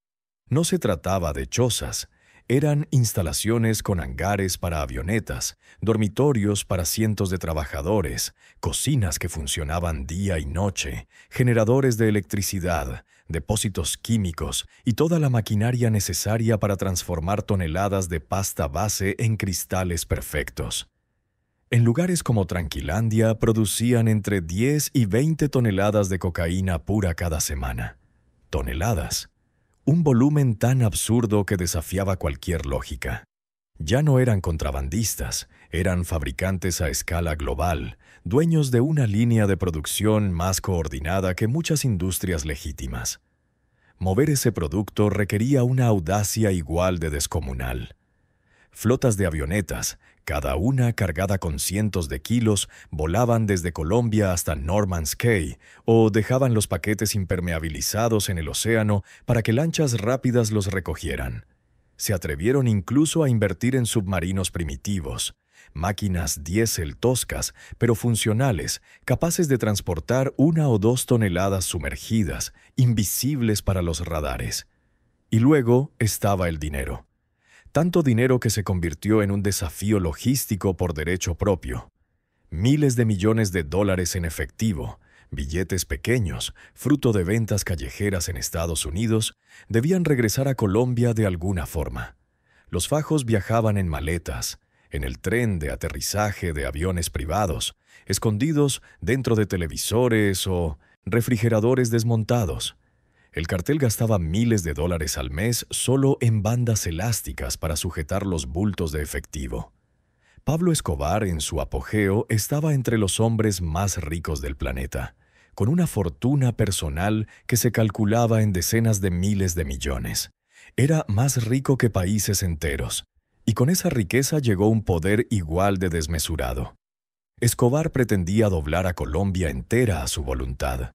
Speaker 1: No se trataba de chozas. Eran instalaciones con hangares para avionetas, dormitorios para cientos de trabajadores, cocinas que funcionaban día y noche, generadores de electricidad, depósitos químicos y toda la maquinaria necesaria para transformar toneladas de pasta base en cristales perfectos. En lugares como Tranquilandia producían entre 10 y 20 toneladas de cocaína pura cada semana. Toneladas. Un volumen tan absurdo que desafiaba cualquier lógica. Ya no eran contrabandistas, eran fabricantes a escala global, dueños de una línea de producción más coordinada que muchas industrias legítimas. Mover ese producto requería una audacia igual de descomunal. Flotas de avionetas, cada una cargada con cientos de kilos, volaban desde Colombia hasta Norman's Cay o dejaban los paquetes impermeabilizados en el océano para que lanchas rápidas los recogieran. Se atrevieron incluso a invertir en submarinos primitivos. máquinas diésel toscas, pero funcionales, capaces de transportar 1 o 2 toneladas sumergidas, invisibles para los radares. Y luego estaba el dinero. Tanto dinero que se convirtió en un desafío logístico por derecho propio. Miles de millones de dólares en efectivo, billetes pequeños, fruto de ventas callejeras en Estados Unidos, debían regresar a Colombia de alguna forma. Los fajos viajaban en maletas, en el tren de aterrizaje de aviones privados, escondidos dentro de televisores o refrigeradores desmontados. El cartel gastaba miles de dólares al mes solo en bandas elásticas para sujetar los bultos de efectivo. Pablo Escobar, en su apogeo, estaba entre los hombres más ricos del planeta, con una fortuna personal que se calculaba en decenas de miles de millones. Era más rico que países enteros, y con esa riqueza llegó un poder igual de desmesurado. Escobar pretendía doblar a Colombia entera a su voluntad.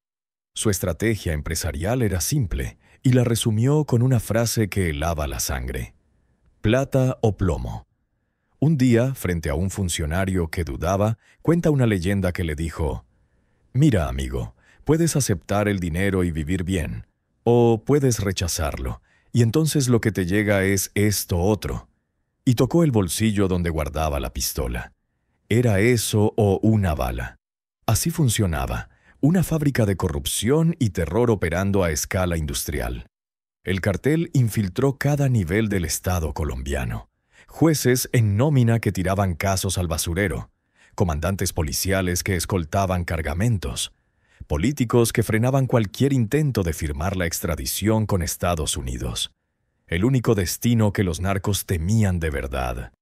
Speaker 1: Su estrategia empresarial era simple, y la resumió con una frase que helaba la sangre: plata o plomo. Un día, frente a un funcionario que dudaba, cuenta una leyenda que le dijo: «Mira, amigo, puedes aceptar el dinero y vivir bien, o puedes rechazarlo, y entonces lo que te llega es esto otro». Y tocó el bolsillo donde guardaba la pistola. Era eso o una bala. Así funcionaba, una fábrica de corrupción y terror operando a escala industrial. El cartel infiltró cada nivel del Estado colombiano. Jueces en nómina que tiraban casos al basurero, comandantes policiales que escoltaban cargamentos, políticos que frenaban cualquier intento de firmar la extradición con Estados Unidos. El único destino que los narcos temían de verdad.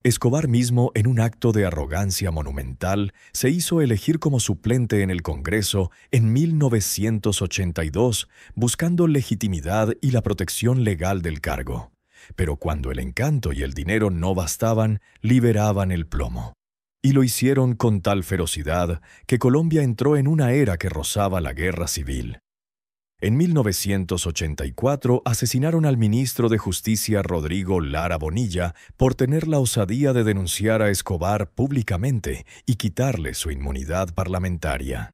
Speaker 1: Escobar mismo, en un acto de arrogancia monumental, se hizo elegir como suplente en el Congreso en 1982, buscando legitimidad y la protección legal del cargo. Pero cuando el encanto y el dinero no bastaban, liberaban el plomo. Y lo hicieron con tal ferocidad que Colombia entró en una era que rozaba la guerra civil. En 1984 asesinaron al ministro de Justicia Rodrigo Lara Bonilla por tener la osadía de denunciar a Escobar públicamente y quitarle su inmunidad parlamentaria.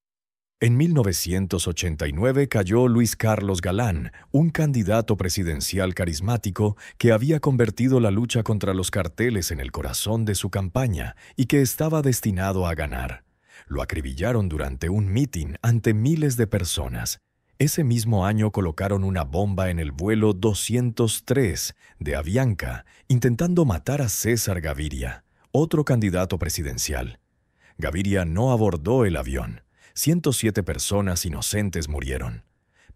Speaker 1: En 1989 cayó Luis Carlos Galán, un candidato presidencial carismático que había convertido la lucha contra los carteles en el corazón de su campaña y que estaba destinado a ganar. Lo acribillaron durante un mitin ante miles de personas. Ese mismo año colocaron una bomba en el vuelo 203 de Avianca, intentando matar a César Gaviria, otro candidato presidencial. Gaviria no abordó el avión. 107 personas inocentes murieron.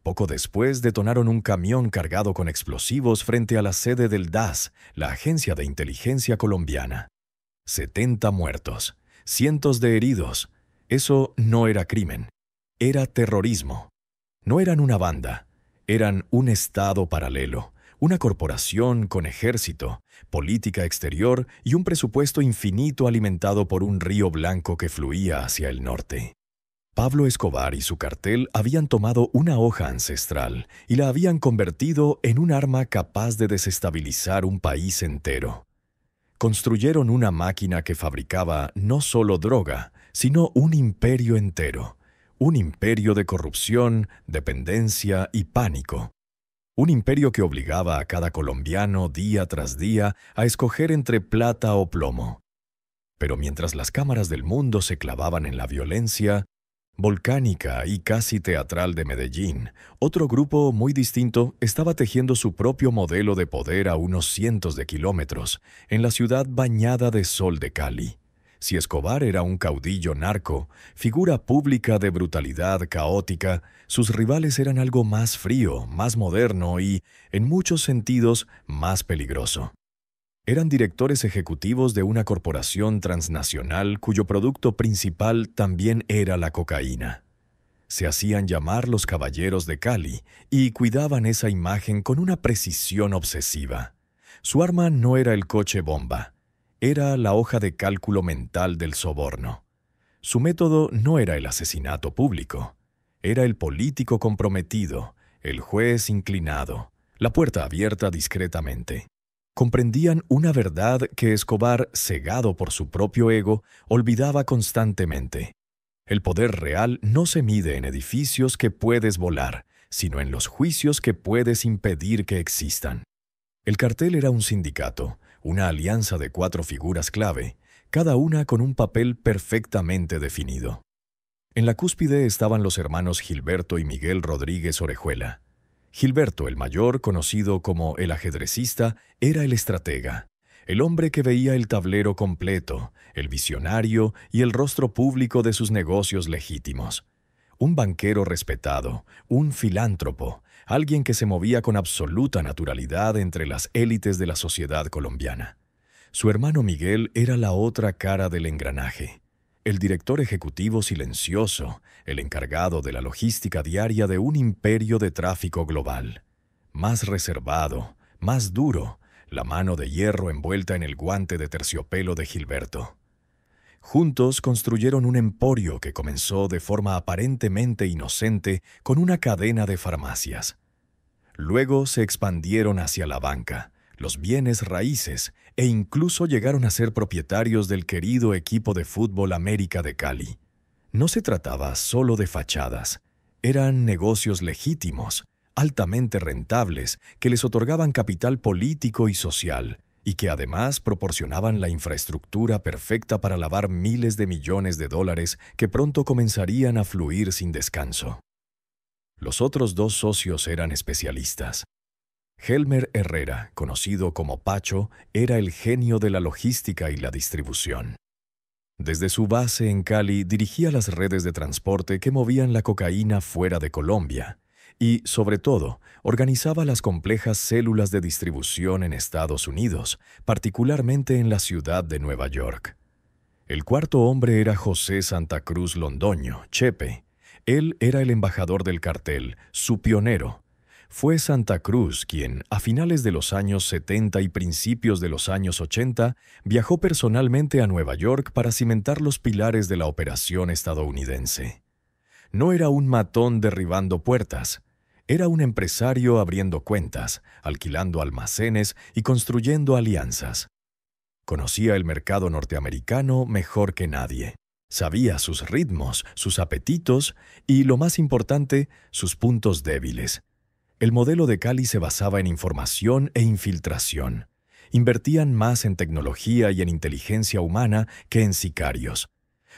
Speaker 1: Poco después detonaron un camión cargado con explosivos frente a la sede del DAS, la Agencia de Inteligencia Colombiana. 70 muertos, cientos de heridos. Eso no era crimen, era terrorismo. No eran una banda, eran un estado paralelo, una corporación con ejército, política exterior y un presupuesto infinito alimentado por un río blanco que fluía hacia el norte. Pablo Escobar y su cartel habían tomado una hoja ancestral y la habían convertido en un arma capaz de desestabilizar un país entero. Construyeron una máquina que fabricaba no solo droga, sino un imperio entero. Un imperio de corrupción, dependencia y pánico. Un imperio que obligaba a cada colombiano día tras día a escoger entre plata o plomo. Pero mientras las cámaras del mundo se clavaban en la violencia volcánica y casi teatral de Medellín, otro grupo muy distinto estaba tejiendo su propio modelo de poder a unos cientos de kilómetros, en la ciudad bañada de sol de Cali. Si Escobar era un caudillo narco, figura pública de brutalidad caótica, sus rivales eran algo más frío, más moderno y, en muchos sentidos, más peligroso. Eran directores ejecutivos de una corporación transnacional cuyo producto principal también era la cocaína. Se hacían llamar los Caballeros de Cali y cuidaban esa imagen con una precisión obsesiva. Su arma no era el coche bomba. Era la hoja de cálculo mental del soborno. Su método no era el asesinato público. Era el político comprometido, el juez inclinado, la puerta abierta discretamente. Comprendían una verdad que Escobar, cegado por su propio ego, olvidaba constantemente. El poder real no se mide en edificios que puedes volar, sino en los juicios que puedes impedir que existan. El cartel era un sindicato, una alianza de 4 figuras clave, cada una con un papel perfectamente definido. En la cúspide estaban los hermanos Gilberto y Miguel Rodríguez Orejuela. Gilberto, el mayor, conocido como el ajedrecista, era el estratega, el hombre que veía el tablero completo, el visionario y el rostro público de sus negocios legítimos. Un banquero respetado, un filántropo, alguien que se movía con absoluta naturalidad entre las élites de la sociedad colombiana. Su hermano Miguel era la otra cara del engranaje. El director ejecutivo silencioso, el encargado de la logística diaria de un imperio de tráfico global. Más reservado, más duro, la mano de hierro envuelta en el guante de terciopelo de Gilberto. Juntos construyeron un emporio que comenzó de forma aparentemente inocente con una cadena de farmacias. Luego se expandieron hacia la banca, los bienes raíces e incluso llegaron a ser propietarios del querido equipo de fútbol América de Cali. No se trataba solo de fachadas, eran negocios legítimos, altamente rentables, que les otorgaban capital político y social, y que además proporcionaban la infraestructura perfecta para lavar miles de millones de dólares que pronto comenzarían a fluir sin descanso. Los otros 2 socios eran especialistas. Helmer Herrera, conocido como Pacho, era el genio de la logística y la distribución. Desde su base en Cali dirigía las redes de transporte que movían la cocaína fuera de Colombia y, sobre todo, organizaba las complejas células de distribución en Estados Unidos, particularmente en la ciudad de Nueva York. El cuarto hombre era José Santa Cruz Londoño, Chepe. Él era el embajador del cartel, su pionero. Fue Santa Cruz quien, a finales de los años 70 y principios de los años 80, viajó personalmente a Nueva York para cimentar los pilares de la operación estadounidense. No era un matón derribando puertas, era un empresario abriendo cuentas, alquilando almacenes y construyendo alianzas. Conocía el mercado norteamericano mejor que nadie. Sabía sus ritmos, sus apetitos y, lo más importante, sus puntos débiles. El modelo de Cali se basaba en información e infiltración. Invertían más en tecnología y en inteligencia humana que en sicarios.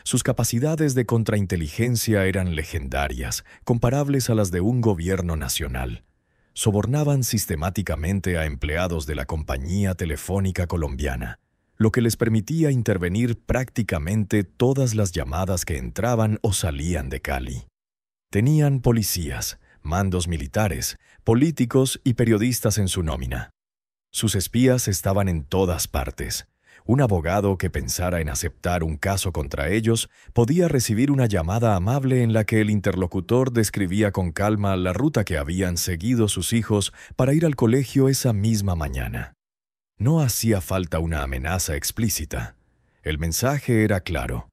Speaker 1: Sus capacidades de contrainteligencia eran legendarias, comparables a las de un gobierno nacional. Sobornaban sistemáticamente a empleados de la compañía telefónica colombiana, lo que les permitía intervenir prácticamente todas las llamadas que entraban o salían de Cali. Tenían policías, mandos militares, políticos y periodistas en su nómina. Sus espías estaban en todas partes. Un abogado que pensara en aceptar un caso contra ellos podía recibir una llamada amable en la que el interlocutor describía con calma la ruta que habían seguido sus hijos para ir al colegio esa misma mañana. No hacía falta una amenaza explícita. El mensaje era claro.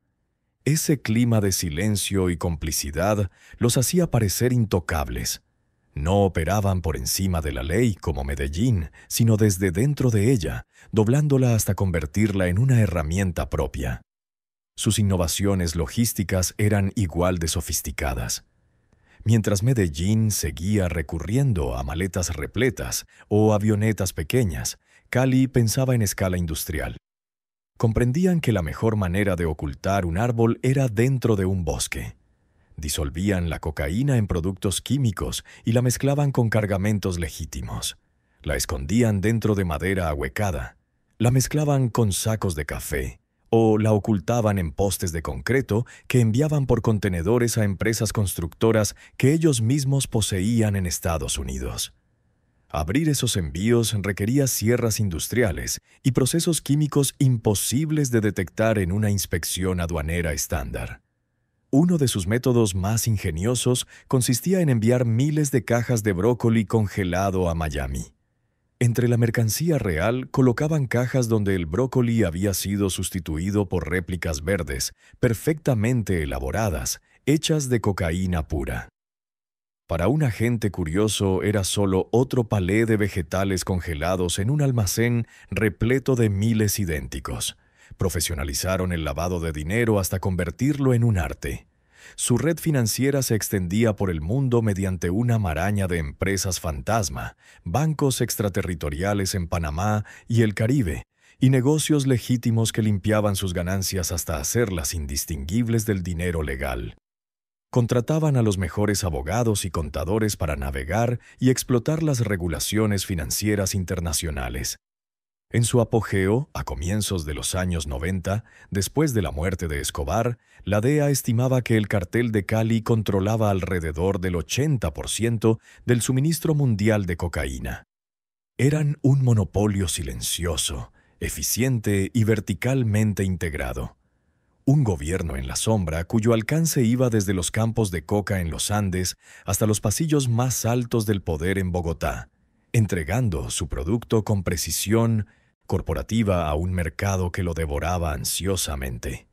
Speaker 1: Ese clima de silencio y complicidad los hacía parecer intocables. No operaban por encima de la ley como Medellín, sino desde dentro de ella, doblándola hasta convertirla en una herramienta propia. Sus innovaciones logísticas eran igual de sofisticadas. Mientras Medellín seguía recurriendo a maletas repletas o avionetas pequeñas, Cali pensaba en escala industrial. Comprendían que la mejor manera de ocultar un árbol era dentro de un bosque. Disolvían la cocaína en productos químicos y la mezclaban con cargamentos legítimos. La escondían dentro de madera ahuecada. La mezclaban con sacos de café o la ocultaban en postes de concreto que enviaban por contenedores a empresas constructoras que ellos mismos poseían en Estados Unidos. Abrir esos envíos requería sierras industriales y procesos químicos imposibles de detectar en una inspección aduanera estándar. Uno de sus métodos más ingeniosos consistía en enviar miles de cajas de brócoli congelado a Miami. Entre la mercancía real colocaban cajas donde el brócoli había sido sustituido por réplicas verdes, perfectamente elaboradas, hechas de cocaína pura. Para un agente curioso era solo otro palé de vegetales congelados en un almacén repleto de miles idénticos. Profesionalizaron el lavado de dinero hasta convertirlo en un arte. Su red financiera se extendía por el mundo mediante una maraña de empresas fantasma, bancos extraterritoriales en Panamá y el Caribe, y negocios legítimos que limpiaban sus ganancias hasta hacerlas indistinguibles del dinero legal. Contrataban a los mejores abogados y contadores para navegar y explotar las regulaciones financieras internacionales. En su apogeo, a comienzos de los años 90, después de la muerte de Escobar, la DEA estimaba que el cartel de Cali controlaba alrededor del 80% del suministro mundial de cocaína. Eran un monopolio silencioso, eficiente y verticalmente integrado. Un gobierno en la sombra cuyo alcance iba desde los campos de coca en los Andes hasta los pasillos más altos del poder en Bogotá, entregando su producto con precisión corporativa a un mercado que lo devoraba ansiosamente.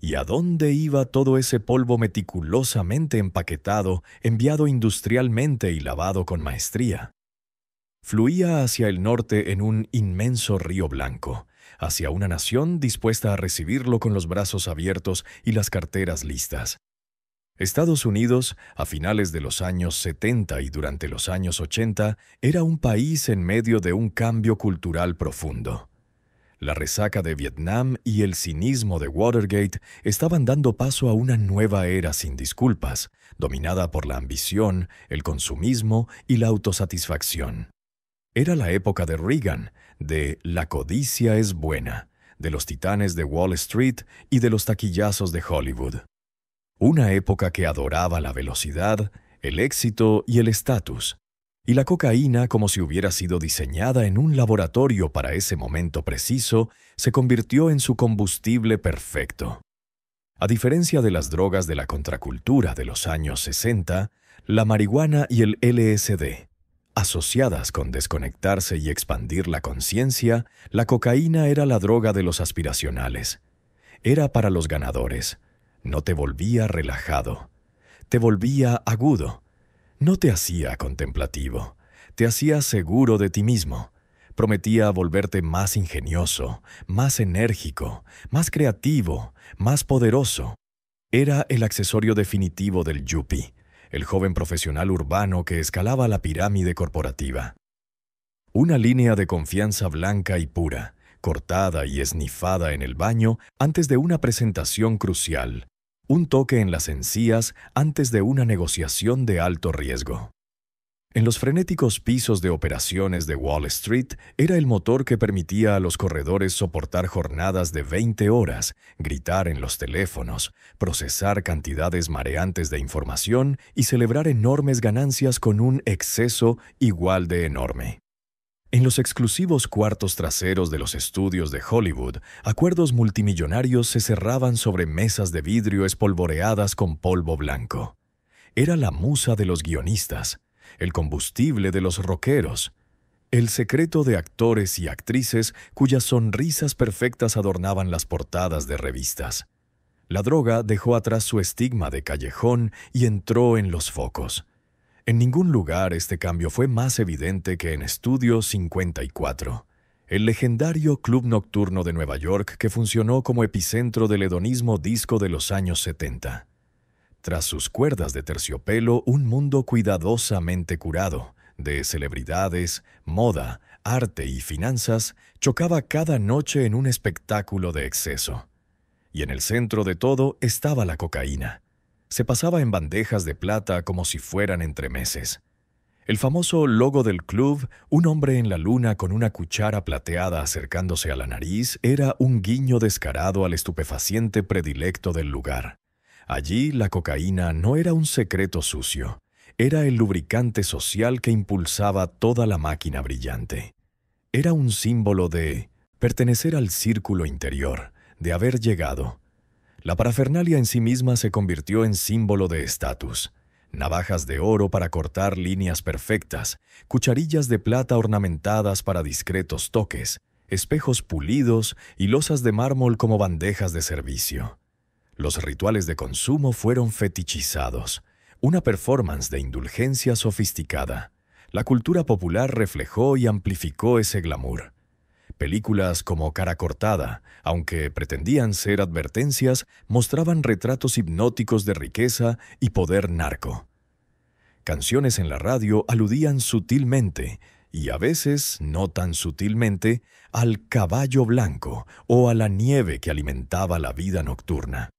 Speaker 1: ¿Y a dónde iba todo ese polvo meticulosamente empaquetado, enviado industrialmente y lavado con maestría? Fluía hacia el norte en un inmenso río blanco, hacia una nación dispuesta a recibirlo con los brazos abiertos y las carteras listas. Estados Unidos, a finales de los años 70 y durante los años 80, era un país en medio de un cambio cultural profundo. La resaca de Vietnam y el cinismo de Watergate estaban dando paso a una nueva era sin disculpas, dominada por la ambición, el consumismo y la autosatisfacción. Era la época de Reagan, de la codicia es buena, de los titanes de Wall Street y de los taquillazos de Hollywood. Una época que adoraba la velocidad, el éxito y el estatus. Y la cocaína, como si hubiera sido diseñada en un laboratorio para ese momento preciso, se convirtió en su combustible perfecto. A diferencia de las drogas de la contracultura de los años 60, la marihuana y el LSD, asociadas con desconectarse y expandir la conciencia, la cocaína era la droga de los aspiracionales. Era para los ganadores. No te volvía relajado. Te volvía agudo. No te hacía contemplativo. Te hacía seguro de ti mismo. Prometía volverte más ingenioso, más enérgico, más creativo, más poderoso. Era el accesorio definitivo del yuppie, el joven profesional urbano que escalaba la pirámide corporativa. Una línea de confianza blanca y pura, cortada y esnifada en el baño antes de una presentación crucial, un toque en las encías antes de una negociación de alto riesgo. En los frenéticos pisos de operaciones de Wall Street era el motor que permitía a los corredores soportar jornadas de 20 horas, gritar en los teléfonos, procesar cantidades mareantes de información y celebrar enormes ganancias con un exceso igual de enorme. En los exclusivos cuartos traseros de los estudios de Hollywood, acuerdos multimillonarios se cerraban sobre mesas de vidrio espolvoreadas con polvo blanco. Era la musa de los guionistas, el combustible de los rockeros, el secreto de actores y actrices cuyas sonrisas perfectas adornaban las portadas de revistas. La droga dejó atrás su estigma de callejón y entró en los focos. En ningún lugar este cambio fue más evidente que en Estudio 54, el legendario club nocturno de Nueva York que funcionó como epicentro del hedonismo disco de los años 70. Tras sus cuerdas de terciopelo, un mundo cuidadosamente curado, de celebridades, moda, arte y finanzas, chocaba cada noche en un espectáculo de exceso. Y en el centro de todo estaba la cocaína. Se pasaba en bandejas de plata como si fueran entremeses. El famoso logo del club, un hombre en la luna con una cuchara plateada acercándose a la nariz, era un guiño descarado al estupefaciente predilecto del lugar. Allí la cocaína no era un secreto sucio, era el lubricante social que impulsaba toda la máquina brillante. Era un símbolo de pertenecer al círculo interior, de haber llegado. La parafernalia en sí misma se convirtió en símbolo de estatus. Navajas de oro para cortar líneas perfectas, cucharillas de plata ornamentadas para discretos toques, espejos pulidos y losas de mármol como bandejas de servicio. Los rituales de consumo fueron fetichizados. una performance de indulgencia sofisticada. La cultura popular reflejó y amplificó ese glamour. Películas como Cara Cortada, aunque pretendían ser advertencias, mostraban retratos hipnóticos de riqueza y poder narco. Canciones en la radio aludían sutilmente, y a veces no tan sutilmente, al caballo blanco o a la nieve que alimentaba la vida nocturna.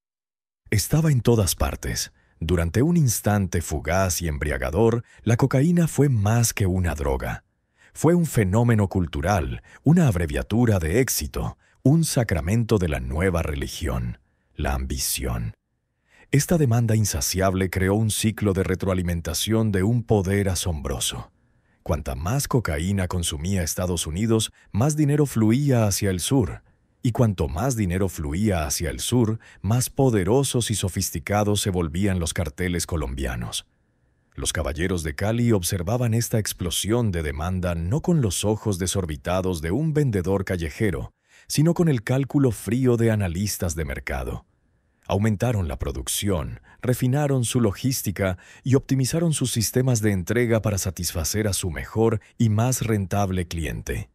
Speaker 1: Estaba en todas partes. Durante un instante fugaz y embriagador, la cocaína fue más que una droga. Fue un fenómeno cultural, una abreviatura de éxito, un sacramento de la nueva religión, la ambición. Esta demanda insaciable creó un ciclo de retroalimentación de un poder asombroso. Cuanta más cocaína consumía Estados Unidos, más dinero fluía hacia el sur. Y cuanto más dinero fluía hacia el sur, más poderosos y sofisticados se volvían los carteles colombianos. Los caballeros de Cali observaban esta explosión de demanda no con los ojos desorbitados de un vendedor callejero, sino con el cálculo frío de analistas de mercado. Aumentaron la producción, refinaron su logística y optimizaron sus sistemas de entrega para satisfacer a su mejor y más rentable cliente.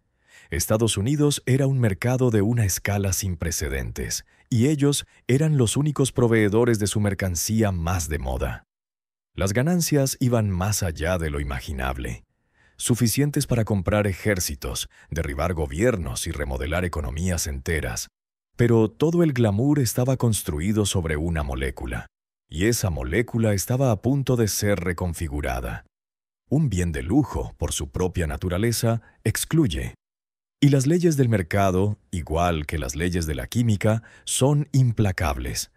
Speaker 1: Estados Unidos era un mercado de una escala sin precedentes, y ellos eran los únicos proveedores de su mercancía más de moda. Las ganancias iban más allá de lo imaginable, suficientes para comprar ejércitos, derribar gobiernos y remodelar economías enteras. Pero todo el glamour estaba construido sobre una molécula, y esa molécula estaba a punto de ser reconfigurada. Un bien de lujo, por su propia naturaleza, excluye. Y las leyes del mercado, igual que las leyes de la química, son implacables.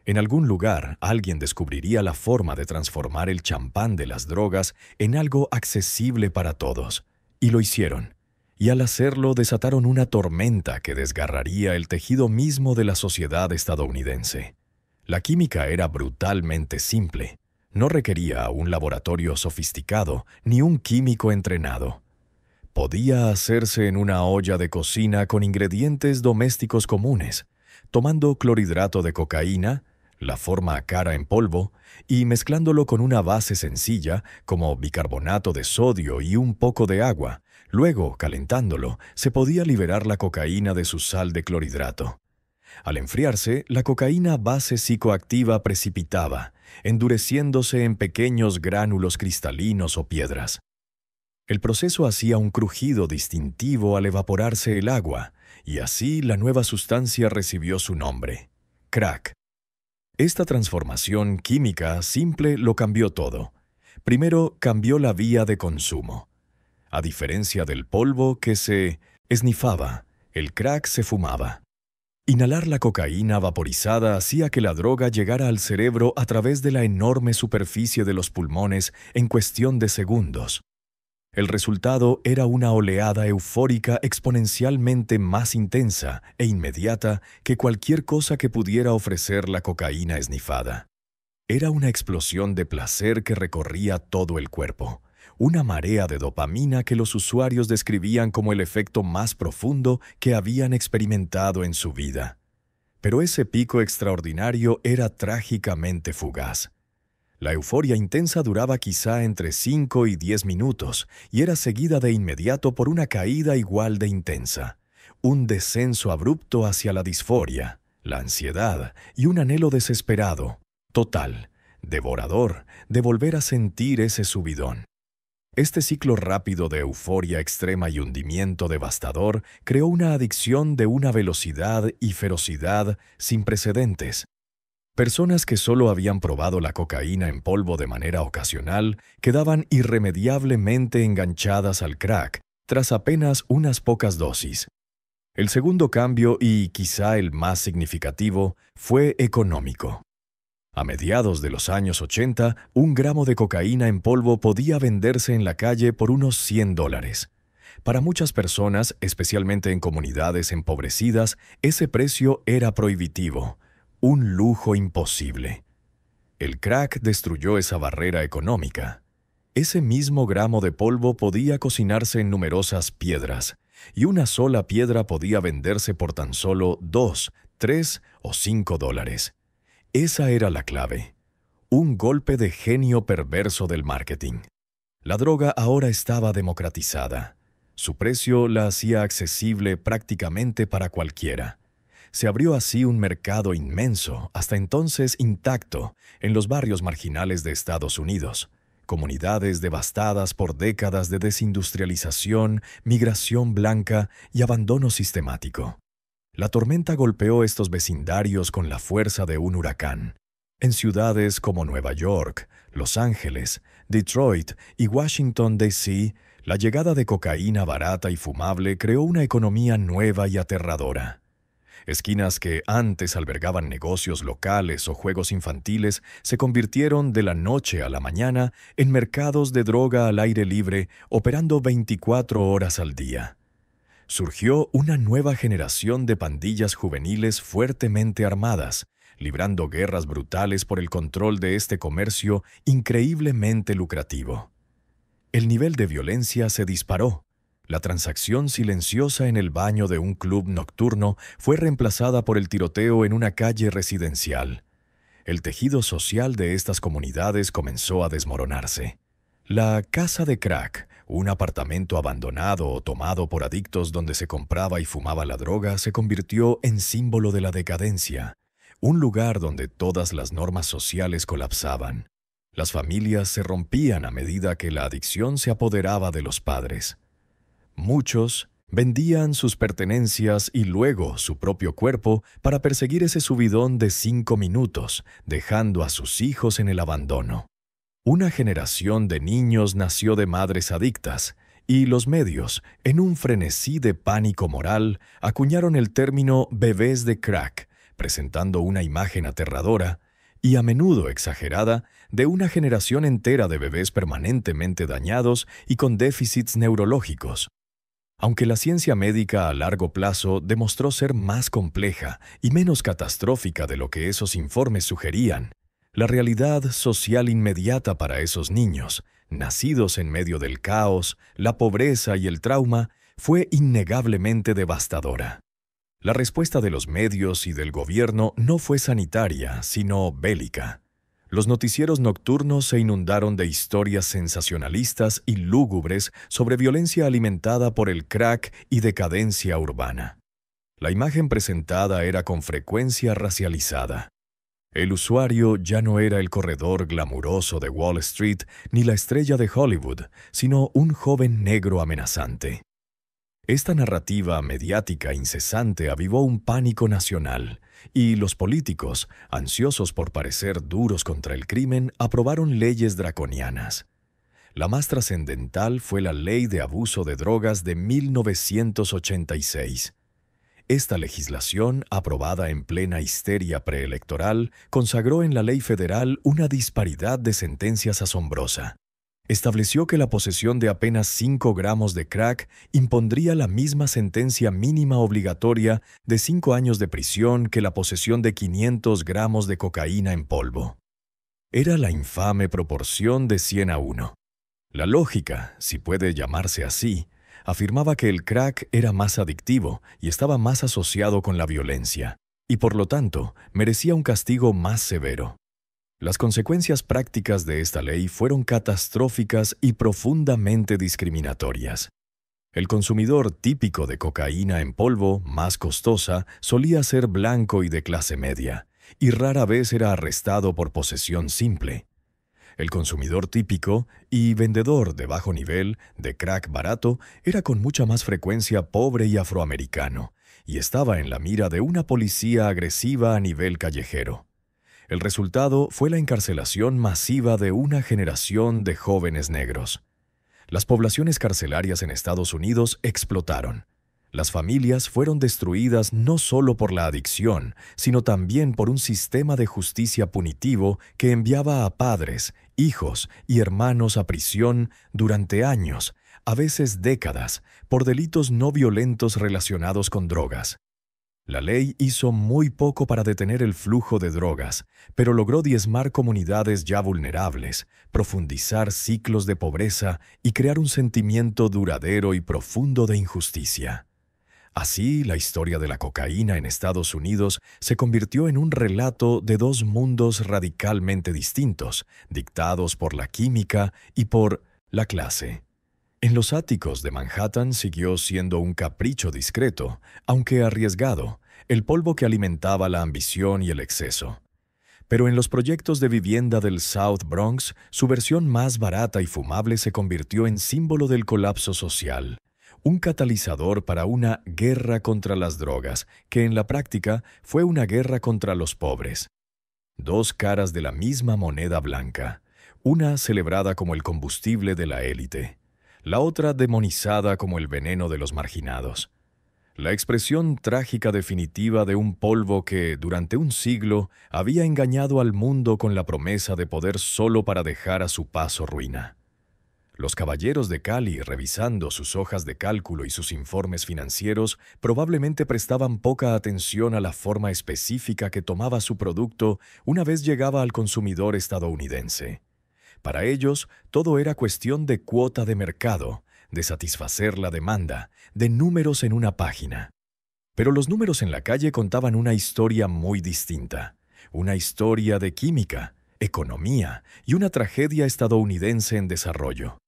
Speaker 1: En algún lugar, alguien descubriría la forma de transformar el champán de las drogas en algo accesible para todos. Y lo hicieron. Y al hacerlo desataron una tormenta que desgarraría el tejido mismo de la sociedad estadounidense. La química era brutalmente simple. No requería un laboratorio sofisticado ni un químico entrenado. Podía hacerse en una olla de cocina con ingredientes domésticos comunes, tomando clorhidrato de cocaína, la forma cara en polvo, y mezclándolo con una base sencilla como bicarbonato de sodio y un poco de agua. Luego, calentándolo, se podía liberar la cocaína de su sal de clorhidrato. Al enfriarse, la cocaína base psicoactiva precipitaba, endureciéndose en pequeños gránulos cristalinos o piedras. El proceso hacía un crujido distintivo al evaporarse el agua, y así la nueva sustancia recibió su nombre: crack. Esta transformación química simple lo cambió todo. Primero, cambió la vía de consumo. A diferencia del polvo que se esnifaba, el crack se fumaba. Inhalar la cocaína vaporizada hacía que la droga llegara al cerebro a través de la enorme superficie de los pulmones en cuestión de segundos. El resultado era una oleada eufórica exponencialmente más intensa e inmediata que cualquier cosa que pudiera ofrecer la cocaína esnifada. Era una explosión de placer que recorría todo el cuerpo, una marea de dopamina que los usuarios describían como el efecto más profundo que habían experimentado en su vida. Pero ese pico extraordinario era trágicamente fugaz. La euforia intensa duraba quizá entre 5 y 10 minutos y era seguida de inmediato por una caída igual de intensa, un descenso abrupto hacia la disforia, la ansiedad y un anhelo desesperado, total, devorador, de volver a sentir ese subidón. Este ciclo rápido de euforia extrema y hundimiento devastador creó una adicción de una velocidad y ferocidad sin precedentes. Personas que solo habían probado la cocaína en polvo de manera ocasional quedaban irremediablemente enganchadas al crack tras apenas unas pocas dosis. El segundo cambio, y quizá el más significativo, fue económico. A mediados de los años 80, un gramo de cocaína en polvo podía venderse en la calle por unos $100. Para muchas personas, especialmente en comunidades empobrecidas, ese precio era prohibitivo. Un lujo imposible. El crack destruyó esa barrera económica. Ese mismo gramo de polvo podía cocinarse en numerosas piedras, y una sola piedra podía venderse por tan solo $2, $3 o $5. Esa era la clave. un golpe de genio perverso del marketing. La droga ahora estaba democratizada. Su precio la hacía accesible prácticamente para cualquiera. Se abrió así un mercado inmenso, hasta entonces intacto, en los barrios marginales de Estados Unidos. Comunidades devastadas por décadas de desindustrialización, migración blanca y abandono sistemático. La tormenta golpeó estos vecindarios con la fuerza de un huracán. En ciudades como Nueva York, Los Ángeles, Detroit y Washington, D.C., la llegada de cocaína barata y fumable creó una economía nueva y aterradora. Esquinas que antes albergaban negocios locales o juegos infantiles se convirtieron de la noche a la mañana en mercados de droga al aire libre, operando 24 horas al día. Surgió una nueva generación de pandillas juveniles fuertemente armadas, librando guerras brutales por el control de este comercio increíblemente lucrativo. El nivel de violencia se disparó. La transacción silenciosa en el baño de un club nocturno fue reemplazada por el tiroteo en una calle residencial. El tejido social de estas comunidades comenzó a desmoronarse. La casa de crack, un apartamento abandonado o tomado por adictos donde se compraba y fumaba la droga, se convirtió en símbolo de la decadencia, un lugar donde todas las normas sociales colapsaban. Las familias se rompían a medida que la adicción se apoderaba de los padres. Muchos vendían sus pertenencias y luego su propio cuerpo para perseguir ese subidón de 5 minutos, dejando a sus hijos en el abandono. Una generación de niños nació de madres adictas, y los medios, en un frenesí de pánico moral, acuñaron el término bebés de crack, presentando una imagen aterradora y a menudo exagerada de una generación entera de bebés permanentemente dañados y con déficits neurológicos. Aunque la ciencia médica a largo plazo demostró ser más compleja y menos catastrófica de lo que esos informes sugerían, la realidad social inmediata para esos niños, nacidos en medio del caos, la pobreza y el trauma, fue innegablemente devastadora. La respuesta de los medios y del gobierno no fue sanitaria, sino bélica. Los noticieros nocturnos se inundaron de historias sensacionalistas y lúgubres sobre violencia alimentada por el crack y decadencia urbana. La imagen presentada era con frecuencia racializada. El usuario ya no era el corredor glamuroso de Wall Street ni la estrella de Hollywood, sino un joven negro amenazante. Esta narrativa mediática incesante avivó un pánico nacional, y los políticos, ansiosos por parecer duros contra el crimen, aprobaron leyes draconianas. La más trascendental fue la Ley de Abuso de Drogas de 1986. Esta legislación, aprobada en plena histeria preelectoral, consagró en la ley federal una disparidad de sentencias asombrosa. Estableció que la posesión de apenas 5 gramos de crack impondría la misma sentencia mínima obligatoria de 5 años de prisión que la posesión de 500 gramos de cocaína en polvo. Era la infame proporción de 100 a 1. La lógica, si puede llamarse así, afirmaba que el crack era más adictivo y estaba más asociado con la violencia, y por lo tanto merecía un castigo más severo. Las consecuencias prácticas de esta ley fueron catastróficas y profundamente discriminatorias. El consumidor típico de cocaína en polvo, más costosa, solía ser blanco y de clase media, y rara vez era arrestado por posesión simple. El consumidor típico y vendedor de bajo nivel de crack barato era con mucha más frecuencia pobre y afroamericano, y estaba en la mira de una policía agresiva a nivel callejero. El resultado fue la encarcelación masiva de una generación de jóvenes negros. Las poblaciones carcelarias en Estados Unidos explotaron. Las familias fueron destruidas no solo por la adicción, sino también por un sistema de justicia punitivo que enviaba a padres, hijos y hermanos a prisión durante años, a veces décadas, por delitos no violentos relacionados con drogas. La ley hizo muy poco para detener el flujo de drogas, pero logró diezmar comunidades ya vulnerables, profundizar ciclos de pobreza y crear un sentimiento duradero y profundo de injusticia. Así, la historia de la cocaína en Estados Unidos se convirtió en un relato de dos mundos radicalmente distintos, dictados por la química y por la clase. En los áticos de Manhattan siguió siendo un capricho discreto, aunque arriesgado, el polvo que alimentaba la ambición y el exceso. Pero en los proyectos de vivienda del South Bronx, su versión más barata y fumable se convirtió en símbolo del colapso social, un catalizador para una guerra contra las drogas, que en la práctica fue una guerra contra los pobres. Dos caras de la misma moneda blanca, una celebrada como el combustible de la élite, la otra demonizada como el veneno de los marginados. La expresión trágica definitiva de un polvo que, durante un siglo, había engañado al mundo con la promesa de poder solo para dejar a su paso ruina. Los caballeros de Cali, revisando sus hojas de cálculo y sus informes financieros, probablemente prestaban poca atención a la forma específica que tomaba su producto una vez llegaba al consumidor estadounidense. Para ellos, todo era cuestión de cuota de mercado, de satisfacer la demanda, de números en una página. Pero los números en la calle contaban una historia muy distinta, una historia de química, economía y una tragedia estadounidense en desarrollo.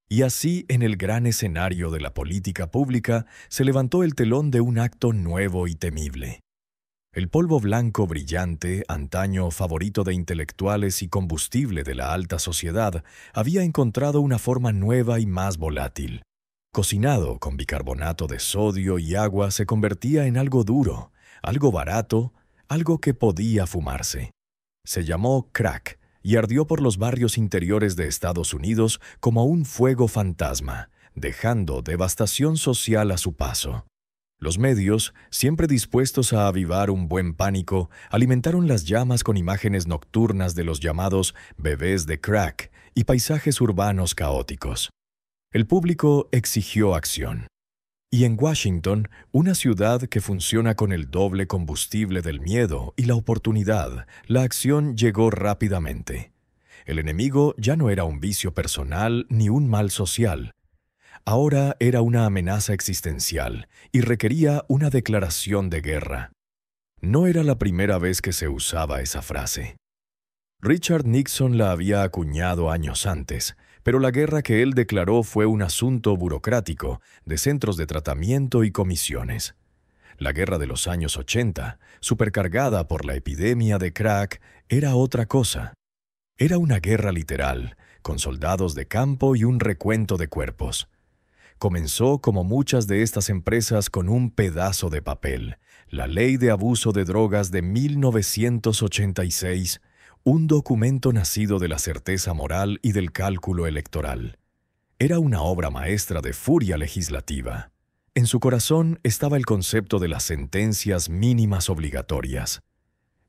Speaker 1: Y así, en el gran escenario de la política pública, se levantó el telón de un acto nuevo y temible. El polvo blanco brillante, antaño favorito de intelectuales y combustible de la alta sociedad, había encontrado una forma nueva y más volátil. Cocinado con bicarbonato de sodio y agua, se convertía en algo duro, algo barato, algo que podía fumarse. Se llamó crack y ardió por los barrios interiores de Estados Unidos como un fuego fantasma, dejando devastación social a su paso. Los medios, siempre dispuestos a avivar un buen pánico, alimentaron las llamas con imágenes nocturnas de los llamados bebés de crack y paisajes urbanos caóticos. El público exigió acción. Y en Washington, una ciudad que funciona con el doble combustible del miedo y la oportunidad, la acción llegó rápidamente. El enemigo ya no era un vicio personal ni un mal social. Ahora era una amenaza existencial y requería una declaración de guerra. No era la primera vez que se usaba esa frase. Richard Nixon la había acuñado años antes, pero la guerra que él declaró fue un asunto burocrático, de centros de tratamiento y comisiones. La guerra de los años 80, supercargada por la epidemia de crack, era otra cosa. Era una guerra literal, con soldados de campo y un recuento de cuerpos. Comenzó, como muchas de estas empresas, con un pedazo de papel, la Ley de Abuso de Drogas de 1986, un documento nacido de la certeza moral y del cálculo electoral. Era una obra maestra de furia legislativa. En su corazón estaba el concepto de las sentencias mínimas obligatorias.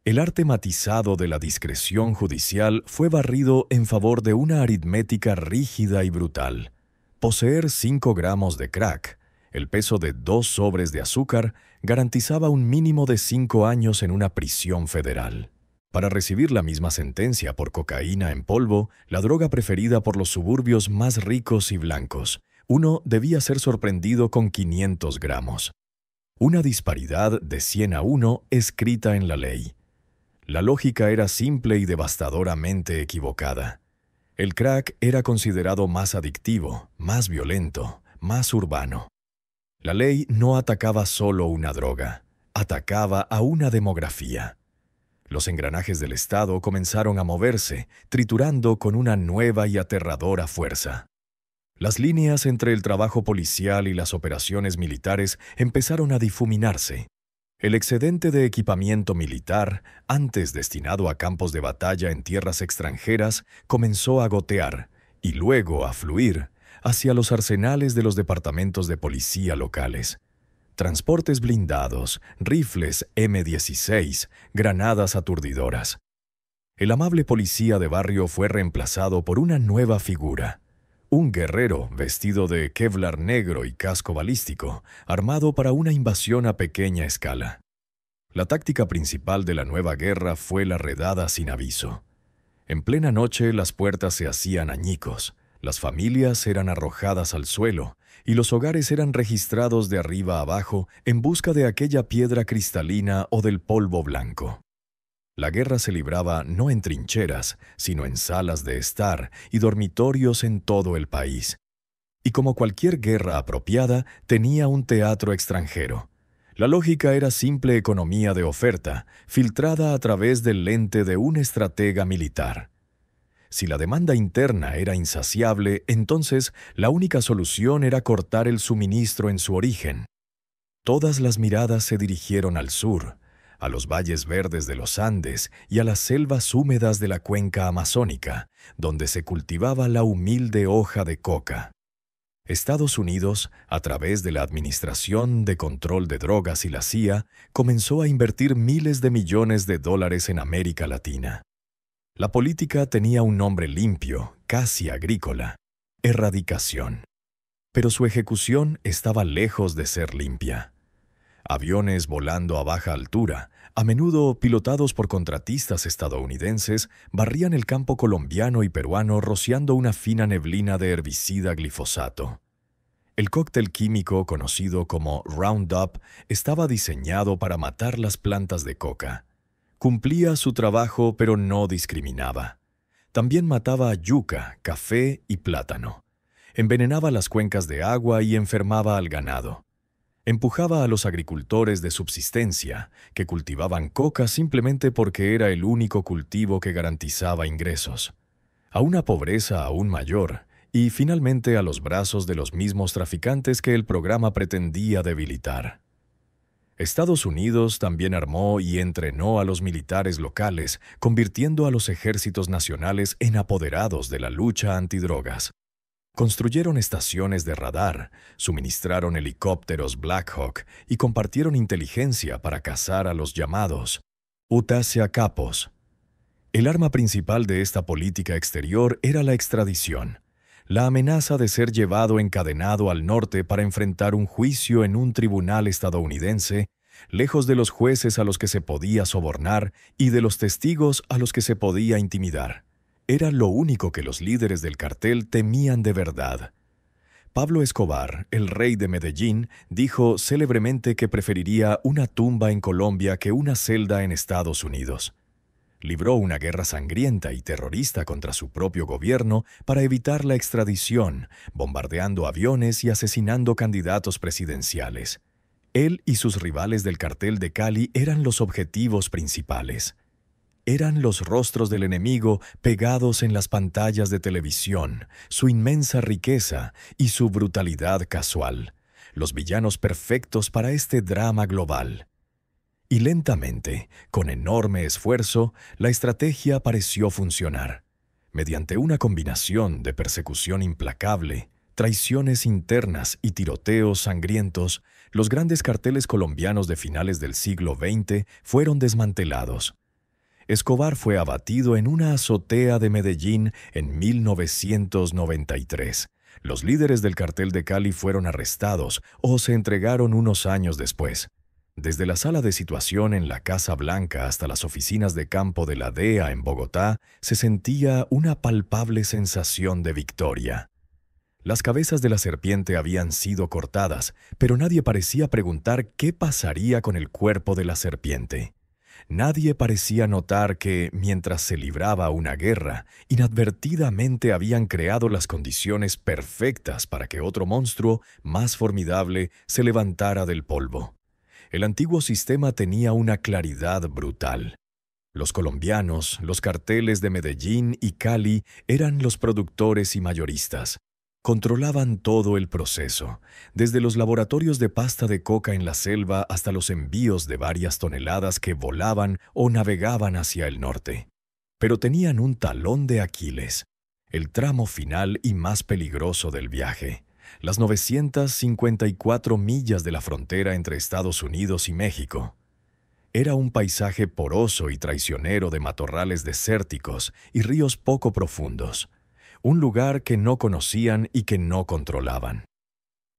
Speaker 1: El arte matizado de la discreción judicial fue barrido en favor de una aritmética rígida y brutal. Poseer 5 gramos de crack, el peso de 2 sobres de azúcar, garantizaba un mínimo de 5 años en una prisión federal. Para recibir la misma sentencia por cocaína en polvo, la droga preferida por los suburbios más ricos y blancos, uno debía ser sorprendido con 500 gramos. Una disparidad de 100 a 1 escrita en la ley. La lógica era simple y devastadoramente equivocada. El crack era considerado más adictivo, más violento, más urbano. La ley no atacaba solo una droga, atacaba a una demografía. Los engranajes del Estado comenzaron a moverse, triturando con una nueva y aterradora fuerza. Las líneas entre el trabajo policial y las operaciones militares empezaron a difuminarse. El excedente de equipamiento militar, antes destinado a campos de batalla en tierras extranjeras, comenzó a gotear y luego a fluir hacia los arsenales de los departamentos de policía locales. Transportes blindados, rifles M16, granadas aturdidoras. El amable policía de barrio fue reemplazado por una nueva figura. Un guerrero vestido de Kevlar negro y casco balístico, armado para una invasión a pequeña escala. La táctica principal de la nueva guerra fue la redada sin aviso. En plena noche las puertas se hacían añicos, Las familias eran arrojadas al suelo y los hogares eran registrados de arriba a abajo en busca de aquella piedra cristalina o del polvo blanco. La guerra se libraba no en trincheras, sino en salas de estar y dormitorios en todo el país. Y como cualquier guerra apropiada, tenía un teatro extranjero. La lógica era simple economía de oferta, filtrada a través del lente de un estratega militar. Si la demanda interna era insaciable, entonces la única solución era cortar el suministro en su origen. Todas las miradas se dirigieron al sur, a los valles verdes de los Andes y a las selvas húmedas de la cuenca amazónica, donde se cultivaba la humilde hoja de coca. Estados Unidos, a través de la Administración de Control de Drogas y la CIA, comenzó a invertir miles de millones de dólares en América Latina. La política tenía un nombre limpio, casi agrícola: erradicación. Pero su ejecución estaba lejos de ser limpia. Aviones volando a baja altura, a menudo pilotados por contratistas estadounidenses, barrían el campo colombiano y peruano rociando una fina neblina de herbicida glifosato. El cóctel químico conocido como Roundup estaba diseñado para matar las plantas de coca. Cumplía su trabajo, pero no discriminaba. También mataba yuca, café y plátano. Envenenaba las cuencas de agua y enfermaba al ganado. Empujaba a los agricultores de subsistencia, que cultivaban coca simplemente porque era el único cultivo que garantizaba ingresos, a una pobreza aún mayor, y finalmente a los brazos de los mismos traficantes que el programa pretendía debilitar. Estados Unidos también armó y entrenó a los militares locales, convirtiendo a los ejércitos nacionales en apoderados de la lucha antidrogas. Construyeron estaciones de radar, suministraron helicópteros Black Hawk y compartieron inteligencia para cazar a los llamados Utasia Capos. El arma principal de esta política exterior era la extradición, la amenaza de ser llevado encadenado al norte para enfrentar un juicio en un tribunal estadounidense, lejos de los jueces a los que se podía sobornar y de los testigos a los que se podía intimidar. Era lo único que los líderes del cartel temían de verdad. Pablo Escobar, el rey de Medellín, dijo célebremente que preferiría una tumba en Colombia que una celda en Estados Unidos. Libró una guerra sangrienta y terrorista contra su propio gobierno para evitar la extradición, bombardeando aviones y asesinando candidatos presidenciales. Él y sus rivales del cartel de Cali eran los objetivos principales. Eran los rostros del enemigo pegados en las pantallas de televisión, su inmensa riqueza y su brutalidad casual, los villanos perfectos para este drama global. Y lentamente, con enorme esfuerzo, la estrategia pareció funcionar. Mediante una combinación de persecución implacable, traiciones internas y tiroteos sangrientos, los grandes carteles colombianos de finales del siglo XX fueron desmantelados. Escobar fue abatido en una azotea de Medellín en 1993. Los líderes del cartel de Cali fueron arrestados o se entregaron unos años después. Desde la sala de situación en la Casa Blanca hasta las oficinas de campo de la DEA en Bogotá, se sentía una palpable sensación de victoria. Las cabezas de la serpiente habían sido cortadas, pero nadie parecía preguntar qué pasaría con el cuerpo de la serpiente. Nadie parecía notar que, mientras se libraba una guerra, inadvertidamente habían creado las condiciones perfectas para que otro monstruo, más formidable, se levantara del polvo. El antiguo sistema tenía una claridad brutal. Los colombianos, los carteles de Medellín y Cali eran los productores y mayoristas. Controlaban todo el proceso, desde los laboratorios de pasta de coca en la selva hasta los envíos de varias toneladas que volaban o navegaban hacia el norte. Pero tenían un talón de Aquiles, el tramo final y más peligroso del viaje, las 954 millas de la frontera entre Estados Unidos y México. Era un paisaje poroso y traicionero de matorrales desérticos y ríos poco profundos. Un lugar que no conocían y que no controlaban.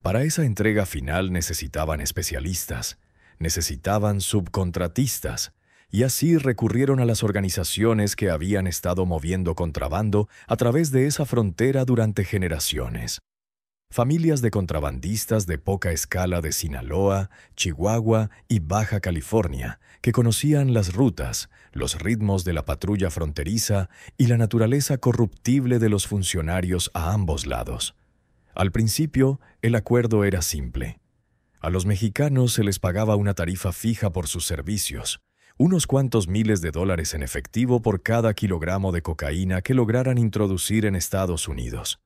Speaker 1: Para esa entrega final necesitaban especialistas, necesitaban subcontratistas, y así recurrieron a las organizaciones que habían estado moviendo contrabando a través de esa frontera durante generaciones. Familias de contrabandistas de poca escala de Sinaloa, Chihuahua y Baja California, que conocían las rutas, los ritmos de la patrulla fronteriza y la naturaleza corruptible de los funcionarios a ambos lados. Al principio, el acuerdo era simple. A los mexicanos se les pagaba una tarifa fija por sus servicios, unos cuantos miles de dólares en efectivo por cada kilogramo de cocaína que lograran introducir en Estados Unidos.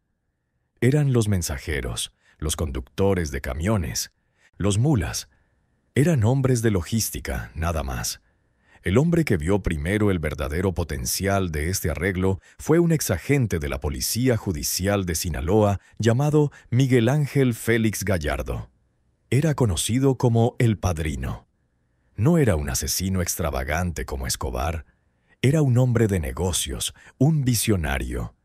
Speaker 1: Eran los mensajeros, los conductores de camiones, los mulas. Eran hombres de logística, nada más. El hombre que vio primero el verdadero potencial de este arreglo fue un exagente de la Policía Judicial de Sinaloa llamado Miguel Ángel Félix Gallardo. Era conocido como El Padrino. No era un asesino extravagante como Escobar. Era un hombre de negocios, un visionario.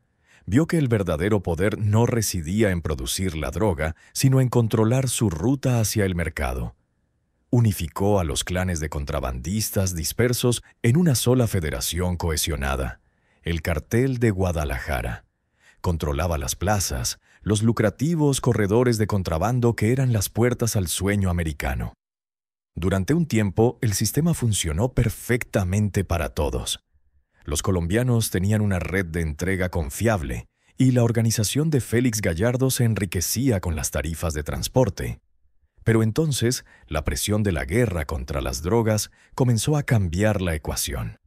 Speaker 1: Vio que el verdadero poder no residía en producir la droga, sino en controlar su ruta hacia el mercado. Unificó a los clanes de contrabandistas dispersos en una sola federación cohesionada, el Cartel de Guadalajara. Controlaba las plazas, los lucrativos corredores de contrabando que eran las puertas al sueño americano. Durante un tiempo, el sistema funcionó perfectamente para todos. Los colombianos tenían una red de entrega confiable y la organización de Félix Gallardo se enriquecía con las tarifas de transporte. Pero entonces, la presión de la guerra contra las drogas comenzó a cambiar la ecuación.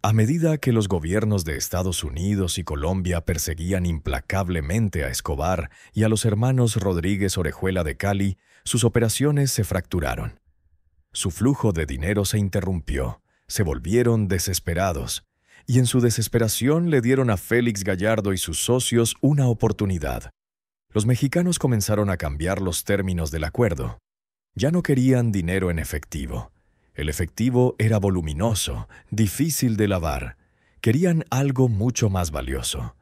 Speaker 1: A medida que los gobiernos de Estados Unidos y Colombia perseguían implacablemente a Escobar y a los hermanos Rodríguez Orejuela de Cali, sus operaciones se fracturaron. Su flujo de dinero se interrumpió, se volvieron desesperados, y en su desesperación le dieron a Félix Gallardo y sus socios una oportunidad. Los mexicanos comenzaron a cambiar los términos del acuerdo. Ya no querían dinero en efectivo. El efectivo era voluminoso, difícil de lavar. Querían algo mucho más valioso.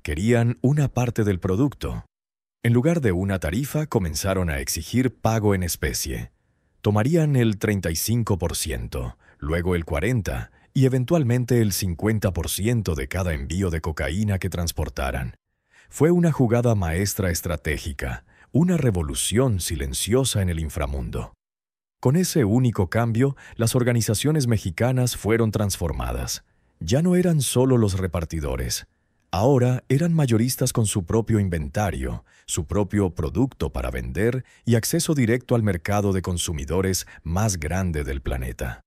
Speaker 1: Querían una parte del producto. En lugar de una tarifa, comenzaron a exigir pago en especie. Tomarían el 35%, luego el 40% y eventualmente el 50% de cada envío de cocaína que transportaran. Fue una jugada maestra estratégica, una revolución silenciosa en el inframundo. Con ese único cambio, las organizaciones mexicanas fueron transformadas. Ya no eran solo los repartidores. Ahora eran mayoristas con su propio inventario, su propio producto para vender y acceso directo al mercado de consumidores más grande del planeta.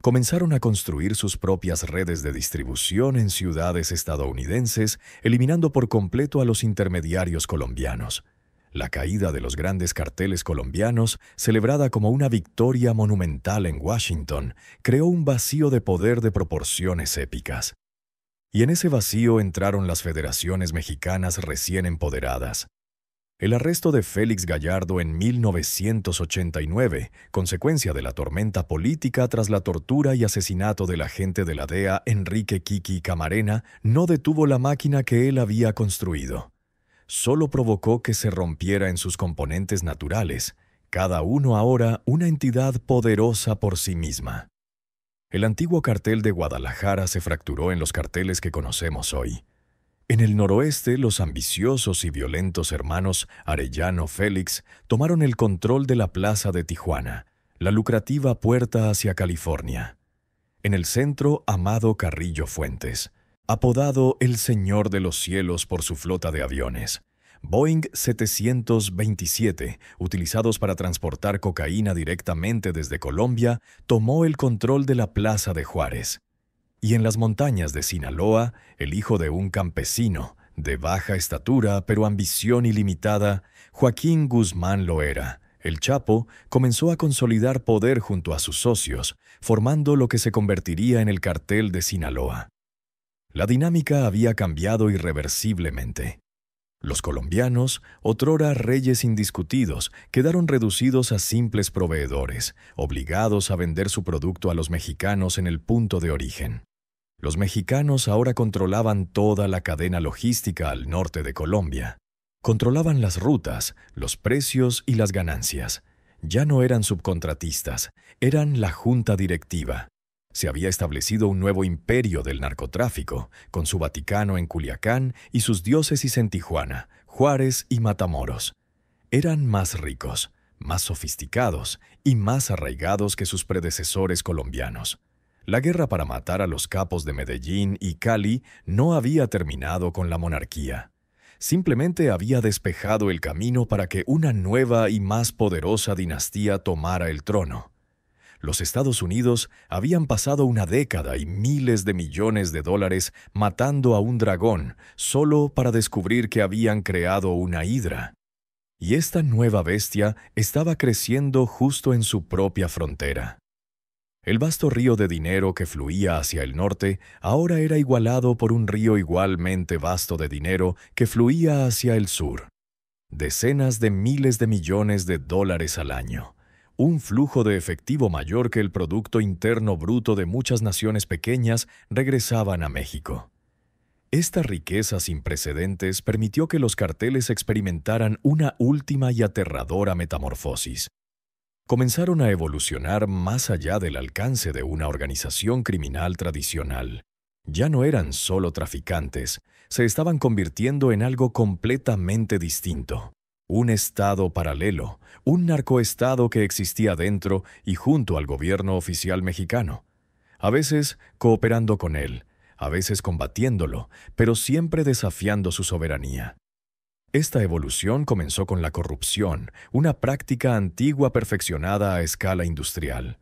Speaker 1: Comenzaron a construir sus propias redes de distribución en ciudades estadounidenses, eliminando por completo a los intermediarios colombianos. La caída de los grandes carteles colombianos, celebrada como una victoria monumental en Washington, creó un vacío de poder de proporciones épicas. Y en ese vacío entraron las federaciones mexicanas recién empoderadas. El arresto de Félix Gallardo en 1989, consecuencia de la tormenta política tras la tortura y asesinato del agente de la DEA Enrique Kiki Camarena, no detuvo la máquina que él había construido. Solo provocó que se rompiera en sus componentes naturales, cada uno ahora una entidad poderosa por sí misma. El antiguo cartel de Guadalajara se fracturó en los carteles que conocemos hoy. En el noroeste, los ambiciosos y violentos hermanos Arellano Félix tomaron el control de la plaza de Tijuana, la lucrativa puerta hacia California. En el centro, Amado Carrillo Fuentes, apodado el Señor de los Cielos por su flota de aviones, Boeing 727, utilizados para transportar cocaína directamente desde Colombia, tomó el control de la Plaza de Juárez. Y en las montañas de Sinaloa, el hijo de un campesino, de baja estatura pero ambición ilimitada, Joaquín Guzmán Loera, el Chapo, comenzó a consolidar poder junto a sus socios, formando lo que se convertiría en el Cartel de Sinaloa. La dinámica había cambiado irreversiblemente. Los colombianos, otrora reyes indiscutidos, quedaron reducidos a simples proveedores, obligados a vender su producto a los mexicanos en el punto de origen. Los mexicanos ahora controlaban toda la cadena logística al norte de Colombia. Controlaban las rutas, los precios y las ganancias. Ya no eran subcontratistas, eran la junta directiva. Se había establecido un nuevo imperio del narcotráfico, con su Vaticano en Culiacán y sus diócesis en Tijuana, Juárez y Matamoros. Eran más ricos, más sofisticados y más arraigados que sus predecesores colombianos. La guerra para matar a los capos de Medellín y Cali no había terminado con la monarquía. Simplemente había despejado el camino para que una nueva y más poderosa dinastía tomara el trono. Los Estados Unidos habían pasado una década y miles de millones de dólares matando a un dragón solo para descubrir que habían creado una hidra. Y esta nueva bestia estaba creciendo justo en su propia frontera. El vasto río de dinero que fluía hacia el norte ahora era igualado por un río igualmente vasto de dinero que fluía hacia el sur. Decenas de miles de millones de dólares al año. Un flujo de efectivo mayor que el Producto Interno Bruto de muchas naciones pequeñas regresaban a México. Esta riqueza sin precedentes permitió que los carteles experimentaran una última y aterradora metamorfosis. Comenzaron a evolucionar más allá del alcance de una organización criminal tradicional. Ya no eran solo traficantes, se estaban convirtiendo en algo completamente distinto. Un estado paralelo, un narcoestado que existía dentro y junto al gobierno oficial mexicano. A veces cooperando con él, a veces combatiéndolo, pero siempre desafiando su soberanía. Esta evolución comenzó con la corrupción, una práctica antigua perfeccionada a escala industrial.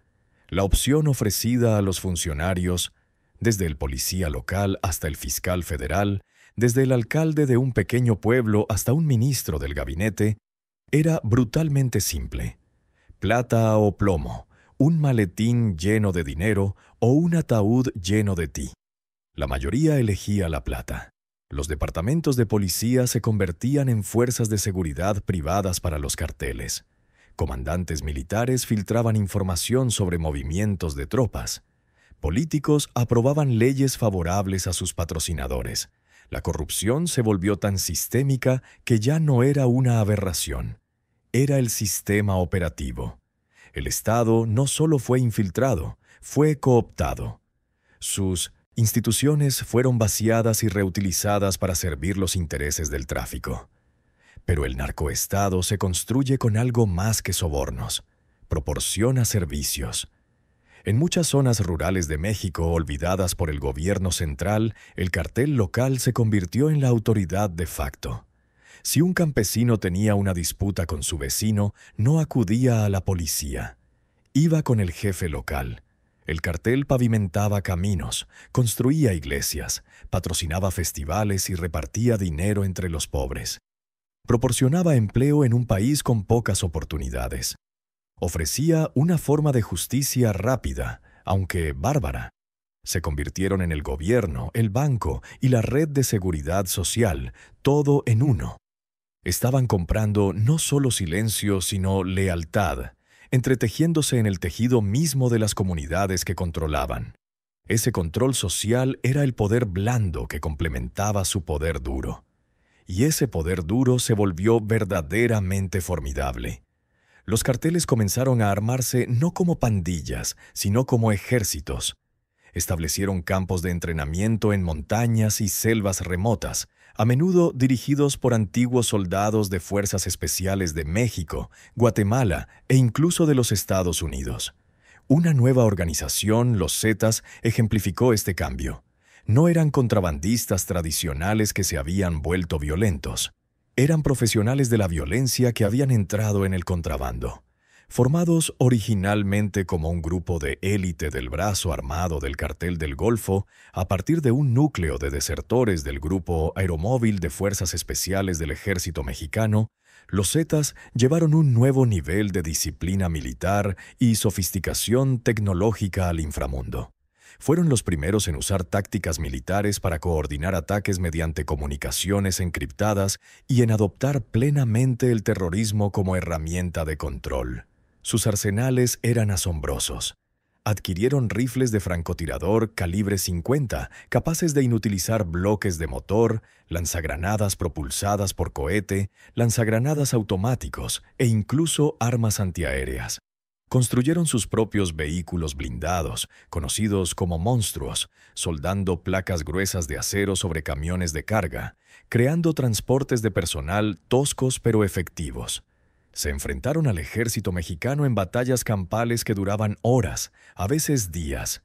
Speaker 1: La opción ofrecida a los funcionarios, desde el policía local hasta el fiscal federal, desde el alcalde de un pequeño pueblo hasta un ministro del gabinete, era brutalmente simple. Plata o plomo, un maletín lleno de dinero o un ataúd lleno de ti. La mayoría elegía la plata. Los departamentos de policía se convertían en fuerzas de seguridad privadas para los carteles. Comandantes militares filtraban información sobre movimientos de tropas. Políticos aprobaban leyes favorables a sus patrocinadores. La corrupción se volvió tan sistémica que ya no era una aberración. Era el sistema operativo. El Estado no solo fue infiltrado, fue cooptado. Sus instituciones fueron vaciadas y reutilizadas para servir los intereses del tráfico. Pero el narcoestado se construye con algo más que sobornos. Proporciona servicios. En muchas zonas rurales de México olvidadas por el gobierno central, el cartel local se convirtió en la autoridad de facto. Si un campesino tenía una disputa con su vecino, no acudía a la policía. Iba con el jefe local. El cartel pavimentaba caminos, construía iglesias, patrocinaba festivales y repartía dinero entre los pobres. Proporcionaba empleo en un país con pocas oportunidades. Ofrecía una forma de justicia rápida, aunque bárbara. Se convirtieron en el gobierno, el banco y la red de seguridad social, todo en uno. Estaban comprando no solo silencio, sino lealtad, entretejiéndose en el tejido mismo de las comunidades que controlaban. Ese control social era el poder blando que complementaba su poder duro. Y ese poder duro se volvió verdaderamente formidable. Los carteles comenzaron a armarse no como pandillas, sino como ejércitos. Establecieron campos de entrenamiento en montañas y selvas remotas, a menudo dirigidos por antiguos soldados de fuerzas especiales de México, Guatemala e incluso de los Estados Unidos. Una nueva organización, los Zetas, ejemplificó este cambio. No eran contrabandistas tradicionales que se habían vuelto violentos. Eran profesionales de la violencia que habían entrado en el contrabando. Formados originalmente como un grupo de élite del brazo armado del Cartel del Golfo, a partir de un núcleo de desertores del Grupo Aeromóvil de Fuerzas Especiales del Ejército Mexicano, los Zetas llevaron un nuevo nivel de disciplina militar y sofisticación tecnológica al inframundo. Fueron los primeros en usar tácticas militares para coordinar ataques mediante comunicaciones encriptadas y en adoptar plenamente el terrorismo como herramienta de control. Sus arsenales eran asombrosos. Adquirieron rifles de francotirador calibre 50, capaces de inutilizar bloques de motor, lanzagranadas propulsadas por cohete, lanzagranadas automáticos e incluso armas antiaéreas. Construyeron sus propios vehículos blindados, conocidos como monstruos, soldando placas gruesas de acero sobre camiones de carga, creando transportes de personal toscos pero efectivos. Se enfrentaron al ejército mexicano en batallas campales que duraban horas, a veces días.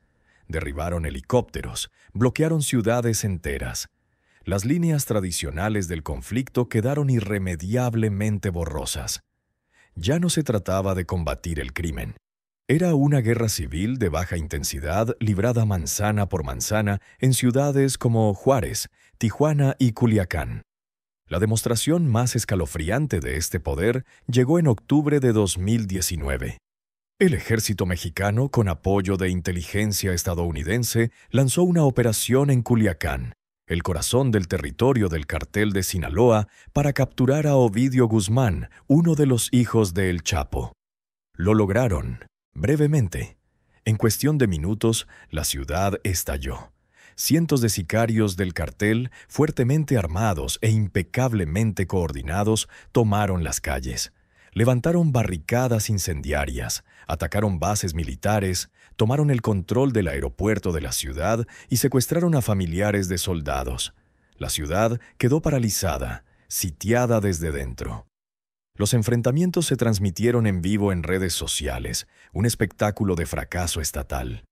Speaker 1: Derribaron helicópteros, bloquearon ciudades enteras. Las líneas tradicionales del conflicto quedaron irremediablemente borrosas. Ya no se trataba de combatir el crimen. Era una guerra civil de baja intensidad librada manzana por manzana en ciudades como Juárez, Tijuana y Culiacán. La demostración más escalofriante de este poder llegó en octubre de 2019. El ejército mexicano, con apoyo de inteligencia estadounidense, lanzó una operación en Culiacán, el corazón del territorio del Cartel de Sinaloa, para capturar a Ovidio Guzmán, uno de los hijos de El Chapo. Lo lograron, brevemente. En cuestión de minutos, la ciudad estalló. Cientos de sicarios del cartel, fuertemente armados e impecablemente coordinados, tomaron las calles. Levantaron barricadas incendiarias, atacaron bases militares, tomaron el control del aeropuerto de la ciudad y secuestraron a familiares de soldados. La ciudad quedó paralizada, sitiada desde dentro. Los enfrentamientos se transmitieron en vivo en redes sociales, un espectáculo de fracaso estatal.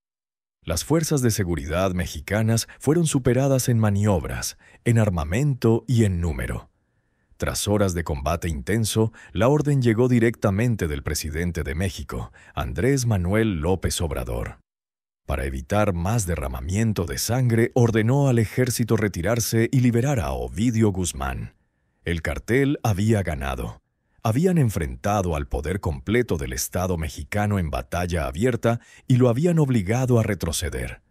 Speaker 1: Las fuerzas de seguridad mexicanas fueron superadas en maniobras, en armamento y en número. Tras horas de combate intenso, la orden llegó directamente del presidente de México, Andrés Manuel López Obrador. Para evitar más derramamiento de sangre, ordenó al ejército retirarse y liberar a Ovidio Guzmán. El cartel había ganado. Habían enfrentado al poder completo del Estado mexicano en batalla abierta y lo habían obligado a retroceder.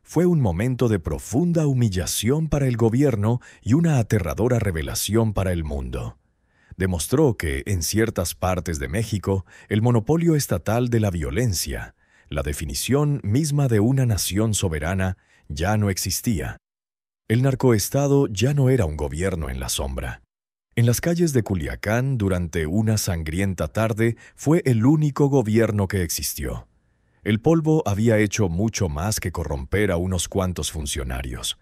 Speaker 1: Fue un momento de profunda humillación para el gobierno y una aterradora revelación para el mundo. Demostró que, en ciertas partes de México, el monopolio estatal de la violencia, la definición misma de una nación soberana, ya no existía. El narcoestado ya no era un gobierno en la sombra. En las calles de Culiacán, durante una sangrienta tarde, fue el único gobierno que existió. El polvo había hecho mucho más que corromper a unos cuantos funcionarios.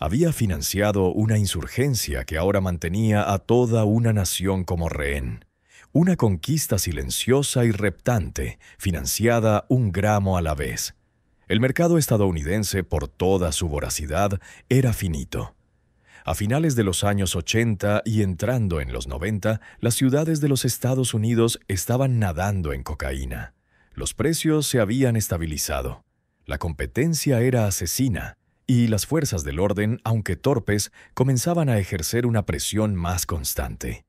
Speaker 1: Había financiado una insurgencia que ahora mantenía a toda una nación como rehén. Una conquista silenciosa y reptante, financiada un gramo a la vez. El mercado estadounidense, por toda su voracidad, era finito. A finales de los años 80 y entrando en los 90, las ciudades de los Estados Unidos estaban nadando en cocaína. Los precios se habían estabilizado. La competencia era asesina y las fuerzas del orden, aunque torpes, comenzaban a ejercer una presión más constante.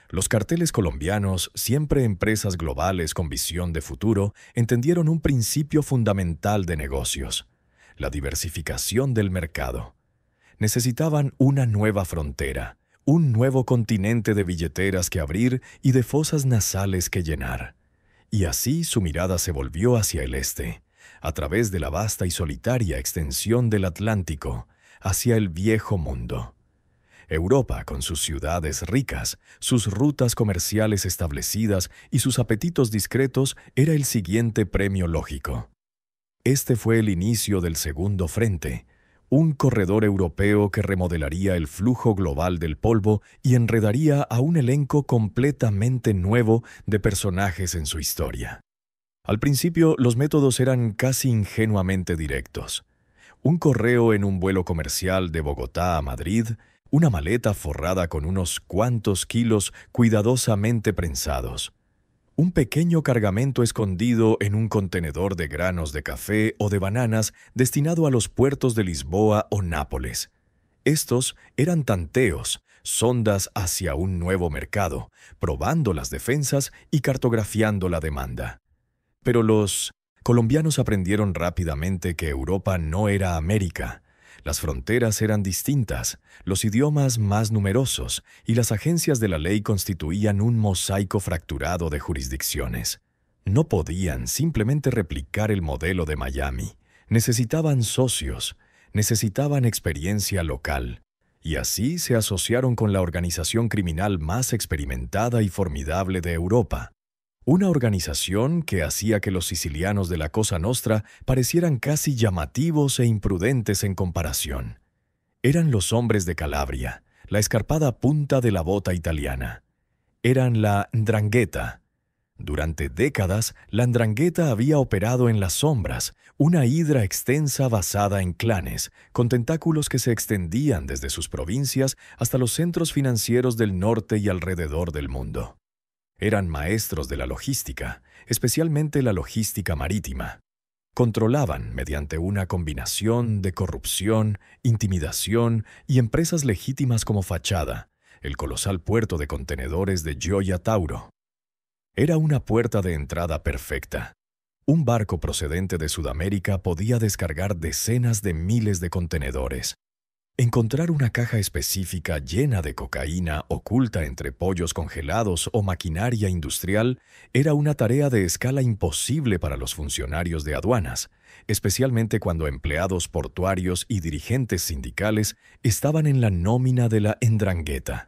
Speaker 1: Los carteles colombianos, siempre empresas globales con visión de futuro, entendieron un principio fundamental de negocios: la diversificación del mercado. Necesitaban una nueva frontera, un nuevo continente de billeteras que abrir y de fosas nasales que llenar. Y así su mirada se volvió hacia el este, a través de la vasta y solitaria extensión del Atlántico, hacia el viejo mundo. Europa, con sus ciudades ricas, sus rutas comerciales establecidas y sus apetitos discretos, era el siguiente premio lógico. Este fue el inicio del segundo frente, un corredor europeo que remodelaría el flujo global del polvo y enredaría a un elenco completamente nuevo de personajes en su historia. Al principio, los métodos eran casi ingenuamente directos. Un correo en un vuelo comercial de Bogotá a Madrid, una maleta forrada con unos cuantos kilos cuidadosamente prensados. Un pequeño cargamento escondido en un contenedor de granos de café o de bananas destinado a los puertos de Lisboa o Nápoles. Estos eran tanteos, sondas hacia un nuevo mercado, probando las defensas y cartografiando la demanda. Pero los colombianos aprendieron rápidamente que Europa no era América. Las fronteras eran distintas, los idiomas más numerosos y las agencias de la ley constituían un mosaico fracturado de jurisdicciones. No podían simplemente replicar el modelo de Miami. Necesitaban socios, necesitaban experiencia local. Y así se asociaron con la organización criminal más experimentada y formidable de Europa, Una organización que hacía que los sicilianos de la Cosa Nostra parecieran casi llamativos e imprudentes en comparación. Eran los hombres de Calabria, la escarpada punta de la bota italiana. Eran la 'Ndrangheta. Durante décadas, la 'Ndrangheta había operado en las sombras, una hidra extensa basada en clanes, con tentáculos que se extendían desde sus provincias hasta los centros financieros del norte y alrededor del mundo. Eran maestros de la logística, especialmente la logística marítima. Controlaban, mediante una combinación de corrupción, intimidación y empresas legítimas como fachada, el colosal puerto de contenedores de Gioia Tauro. Era una puerta de entrada perfecta. Un barco procedente de Sudamérica podía descargar decenas de miles de contenedores. Encontrar una caja específica llena de cocaína oculta entre pollos congelados o maquinaria industrial era una tarea de escala imposible para los funcionarios de aduanas, especialmente cuando empleados portuarios y dirigentes sindicales estaban en la nómina de la 'Ndrangheta.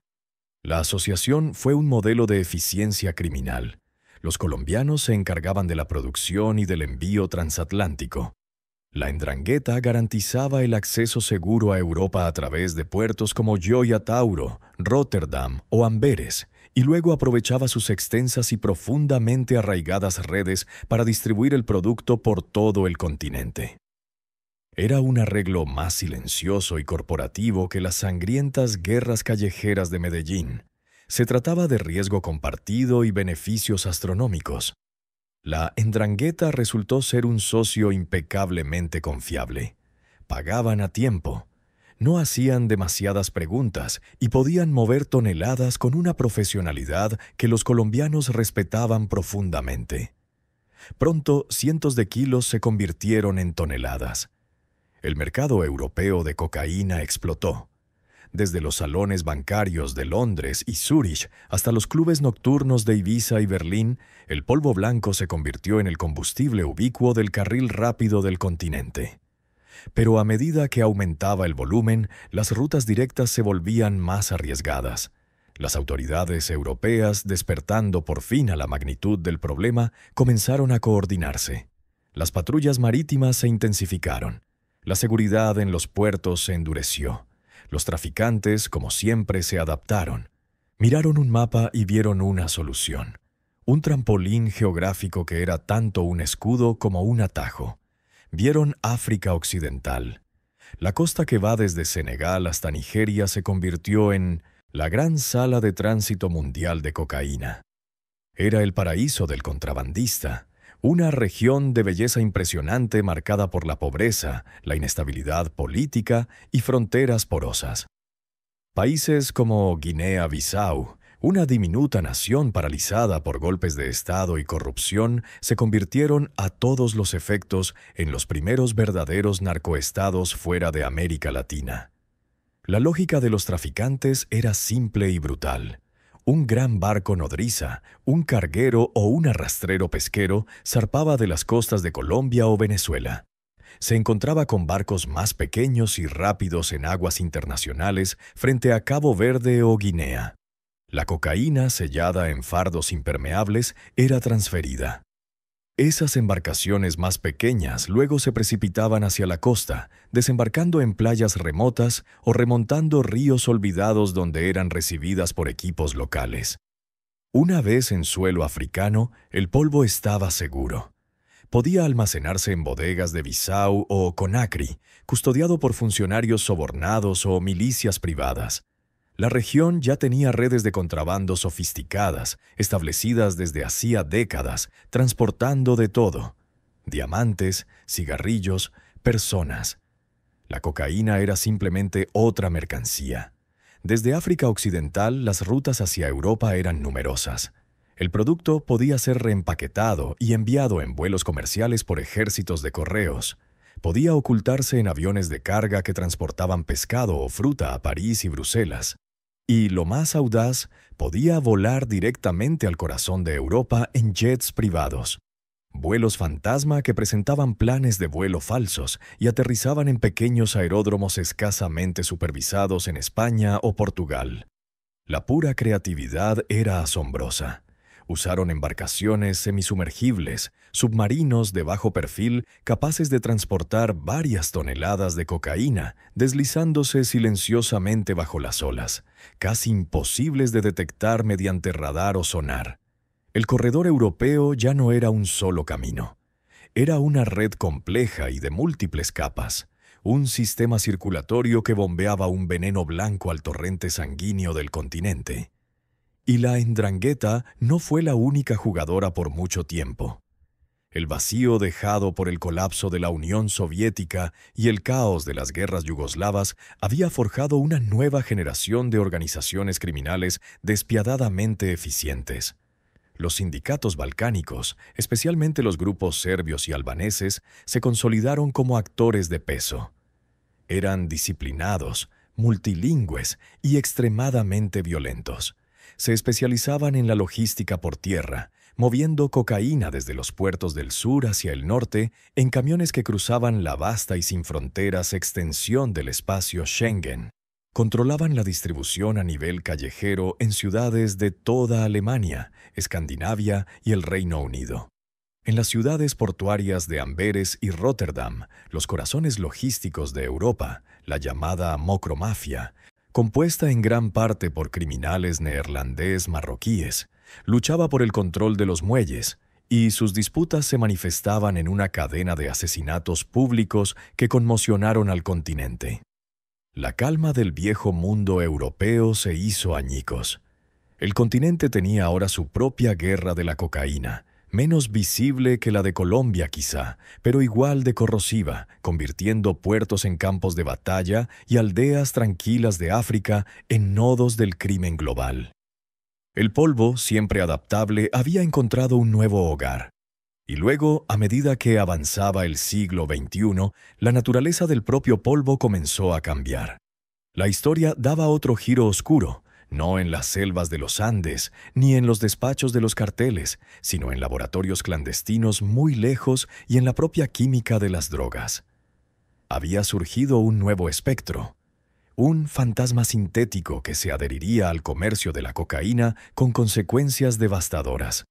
Speaker 1: La asociación fue un modelo de eficiencia criminal. Los colombianos se encargaban de la producción y del envío transatlántico. La 'Ndrangheta garantizaba el acceso seguro a Europa a través de puertos como Gioia Tauro, Rotterdam o Amberes, y luego aprovechaba sus extensas y profundamente arraigadas redes para distribuir el producto por todo el continente. Era un arreglo más silencioso y corporativo que las sangrientas guerras callejeras de Medellín. Se trataba de riesgo compartido y beneficios astronómicos. La 'Ndrangheta resultó ser un socio impecablemente confiable. Pagaban a tiempo. No hacían demasiadas preguntas y podían mover toneladas con una profesionalidad que los colombianos respetaban profundamente. Pronto, cientos de kilos se convirtieron en toneladas. El mercado europeo de cocaína explotó. Desde los salones bancarios de Londres y Zúrich hasta los clubes nocturnos de Ibiza y Berlín, el polvo blanco se convirtió en el combustible ubicuo del carril rápido del continente. Pero a medida que aumentaba el volumen, las rutas directas se volvían más arriesgadas. Las autoridades europeas, despertando por fin a la magnitud del problema, comenzaron a coordinarse. Las patrullas marítimas se intensificaron. La seguridad en los puertos se endureció. Los traficantes, como siempre, se adaptaron. Miraron un mapa y vieron una solución. Un trampolín geográfico que era tanto un escudo como un atajo. Vieron África Occidental. La costa que va desde Senegal hasta Nigeria se convirtió en la gran sala de tránsito mundial de cocaína. Era el paraíso del contrabandista. Una región de belleza impresionante marcada por la pobreza, la inestabilidad política y fronteras porosas. Países como Guinea-Bissau, una diminuta nación paralizada por golpes de Estado y corrupción, se convirtieron a todos los efectos en los primeros verdaderos narcoestados fuera de América Latina. La lógica de los traficantes era simple y brutal. Un gran barco nodriza, un carguero o un arrastrero pesquero zarpaba de las costas de Colombia o Venezuela. Se encontraba con barcos más pequeños y rápidos en aguas internacionales frente a Cabo Verde o Guinea. La cocaína, sellada en fardos impermeables, era transferida. Esas embarcaciones más pequeñas luego se precipitaban hacia la costa, desembarcando en playas remotas o remontando ríos olvidados donde eran recibidas por equipos locales. Una vez en suelo africano, el polvo estaba seguro. Podía almacenarse en bodegas de Bissau o Conakry, custodiado por funcionarios sobornados o milicias privadas. La región ya tenía redes de contrabando sofisticadas, establecidas desde hacía décadas, transportando de todo: diamantes, cigarrillos, personas. La cocaína era simplemente otra mercancía. Desde África Occidental, las rutas hacia Europa eran numerosas. El producto podía ser reempaquetado y enviado en vuelos comerciales por ejércitos de correos. Podía ocultarse en aviones de carga que transportaban pescado o fruta a París y Bruselas. Y, lo más audaz, podía volar directamente al corazón de Europa en jets privados. Vuelos fantasma que presentaban planes de vuelo falsos y aterrizaban en pequeños aeródromos escasamente supervisados en España o Portugal. La pura creatividad era asombrosa. Usaron embarcaciones semisumergibles, submarinos de bajo perfil capaces de transportar varias toneladas de cocaína, deslizándose silenciosamente bajo las olas, casi imposibles de detectar mediante radar o sonar. El corredor europeo ya no era un solo camino. Era una red compleja y de múltiples capas, un sistema circulatorio que bombeaba un veneno blanco al torrente sanguíneo del continente. Y la Ndrangheta no fue la única jugadora por mucho tiempo. El vacío dejado por el colapso de la Unión Soviética y el caos de las guerras yugoslavas había forjado una nueva generación de organizaciones criminales despiadadamente eficientes. Los sindicatos balcánicos, especialmente los grupos serbios y albaneses, se consolidaron como actores de peso. Eran disciplinados, multilingües y extremadamente violentos. Se especializaban en la logística por tierra, moviendo cocaína desde los puertos del sur hacia el norte en camiones que cruzaban la vasta y sin fronteras extensión del espacio Schengen. Controlaban la distribución a nivel callejero en ciudades de toda Alemania, Escandinavia y el Reino Unido. En las ciudades portuarias de Amberes y Róterdam, los corazones logísticos de Europa, la llamada Mokromafia, compuesta en gran parte por criminales neerlandés-marroquíes, luchaba por el control de los muelles, y sus disputas se manifestaban en una cadena de asesinatos públicos que conmocionaron al continente. La calma del viejo mundo europeo se hizo añicos. El continente tenía ahora su propia guerra de la cocaína, menos visible que la de Colombia quizá, pero igual de corrosiva, convirtiendo puertos en campos de batalla y aldeas tranquilas de África en nodos del crimen global. El polvo, siempre adaptable, había encontrado un nuevo hogar. Y luego, a medida que avanzaba el siglo XXI, la naturaleza del propio polvo comenzó a cambiar. La historia daba otro giro oscuro, no en las selvas de los Andes, ni en los despachos de los carteles, sino en laboratorios clandestinos muy lejos y en la propia química de las drogas. Había surgido un nuevo espectro, un fantasma sintético que se adheriría al comercio de la cocaína con consecuencias devastadoras.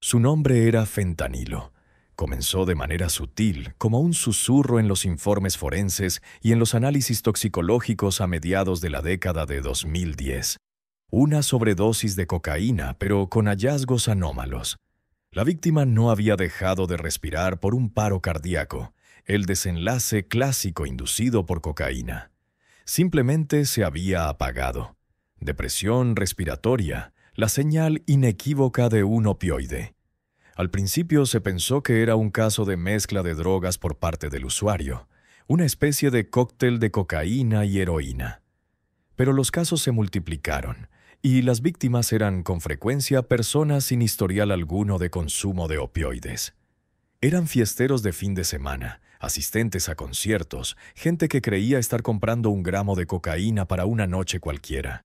Speaker 1: Su nombre era fentanilo. Comenzó de manera sutil, como un susurro en los informes forenses y en los análisis toxicológicos a mediados de la década de 2010. Una sobredosis de cocaína, pero con hallazgos anómalos. La víctima no había dejado de respirar por un paro cardíaco, el desenlace clásico inducido por cocaína. Simplemente se había apagado. Depresión respiratoria, la señal inequívoca de un opioide. Al principio se pensó que era un caso de mezcla de drogas por parte del usuario, una especie de cóctel de cocaína y heroína. Pero los casos se multiplicaron, y las víctimas eran con frecuencia personas sin historial alguno de consumo de opioides. Eran fiesteros de fin de semana, asistentes a conciertos, gente que creía estar comprando un gramo de cocaína para una noche cualquiera.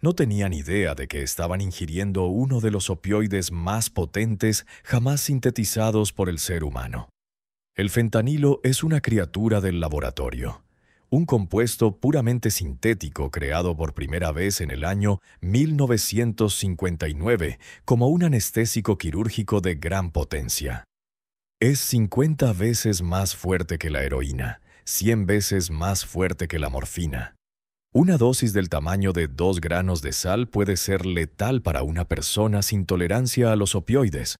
Speaker 1: No tenían idea de que estaban ingiriendo uno de los opioides más potentes jamás sintetizados por el ser humano. El fentanilo es una criatura del laboratorio, un compuesto puramente sintético creado por primera vez en el año 1959 como un anestésico quirúrgico de gran potencia. Es 50 veces más fuerte que la heroína, 100 veces más fuerte que la morfina. Una dosis del tamaño de 2 granos de sal puede ser letal para una persona sin tolerancia a los opioides.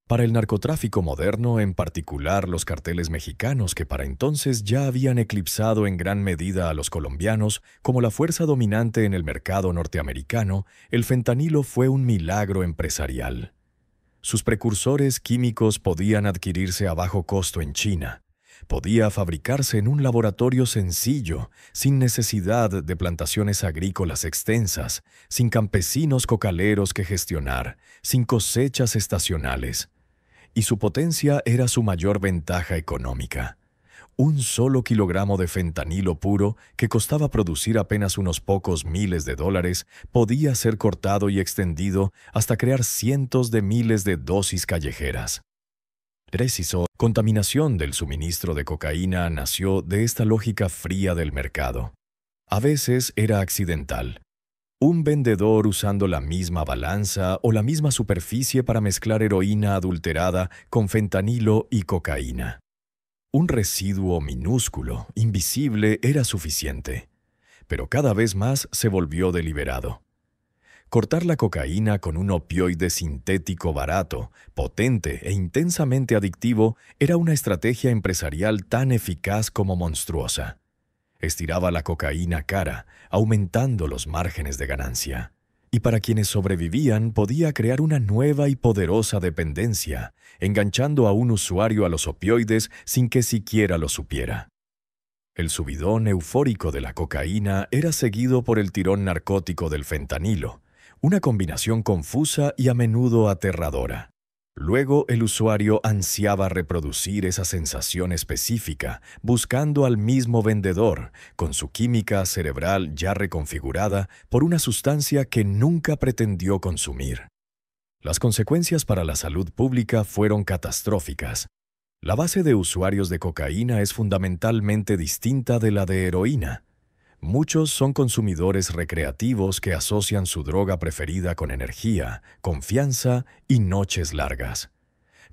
Speaker 1: Para el narcotráfico moderno, en particular los carteles mexicanos que para entonces ya habían eclipsado en gran medida a los colombianos como la fuerza dominante en el mercado norteamericano, el fentanilo fue un milagro empresarial. Sus precursores químicos podían adquirirse a bajo costo en China. Podía fabricarse en un laboratorio sencillo, sin necesidad de plantaciones agrícolas extensas, sin campesinos cocaleros que gestionar, sin cosechas estacionales. Y su potencia era su mayor ventaja económica. Un solo kilogramo de fentanilo puro, que costaba producir apenas unos pocos miles de dólares, podía ser cortado y extendido hasta crear cientos de miles de dosis callejeras. Preciso, contaminación del suministro de cocaína nació de esta lógica fría del mercado. A veces era accidental. Un vendedor usando la misma balanza o la misma superficie para mezclar heroína adulterada con fentanilo y cocaína. Un residuo minúsculo, invisible, era suficiente, pero cada vez más se volvió deliberado. Cortar la cocaína con un opioide sintético barato, potente e intensamente adictivo era una estrategia empresarial tan eficaz como monstruosa. Estiraba la cocaína cara, aumentando los márgenes de ganancia. Y para quienes sobrevivían podía crear una nueva y poderosa dependencia, enganchando a un usuario a los opioides sin que siquiera lo supiera. El subidón eufórico de la cocaína era seguido por el tirón narcótico del fentanilo, una combinación confusa y a menudo aterradora. Luego el usuario ansiaba reproducir esa sensación específica, buscando al mismo vendedor, con su química cerebral ya reconfigurada por una sustancia que nunca pretendió consumir. Las consecuencias para la salud pública fueron catastróficas. La base de usuarios de cocaína es fundamentalmente distinta de la de heroína. Muchos son consumidores recreativos que asocian su droga preferida con energía, confianza y noches largas.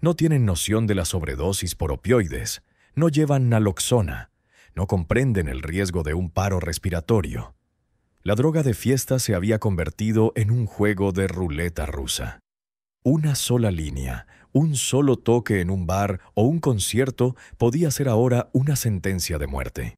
Speaker 1: No tienen noción de la sobredosis por opioides, no llevan naloxona, no comprenden el riesgo de un paro respiratorio. La droga de fiesta se había convertido en un juego de ruleta rusa. Una sola línea, un solo toque en un bar o un concierto podía ser ahora una sentencia de muerte.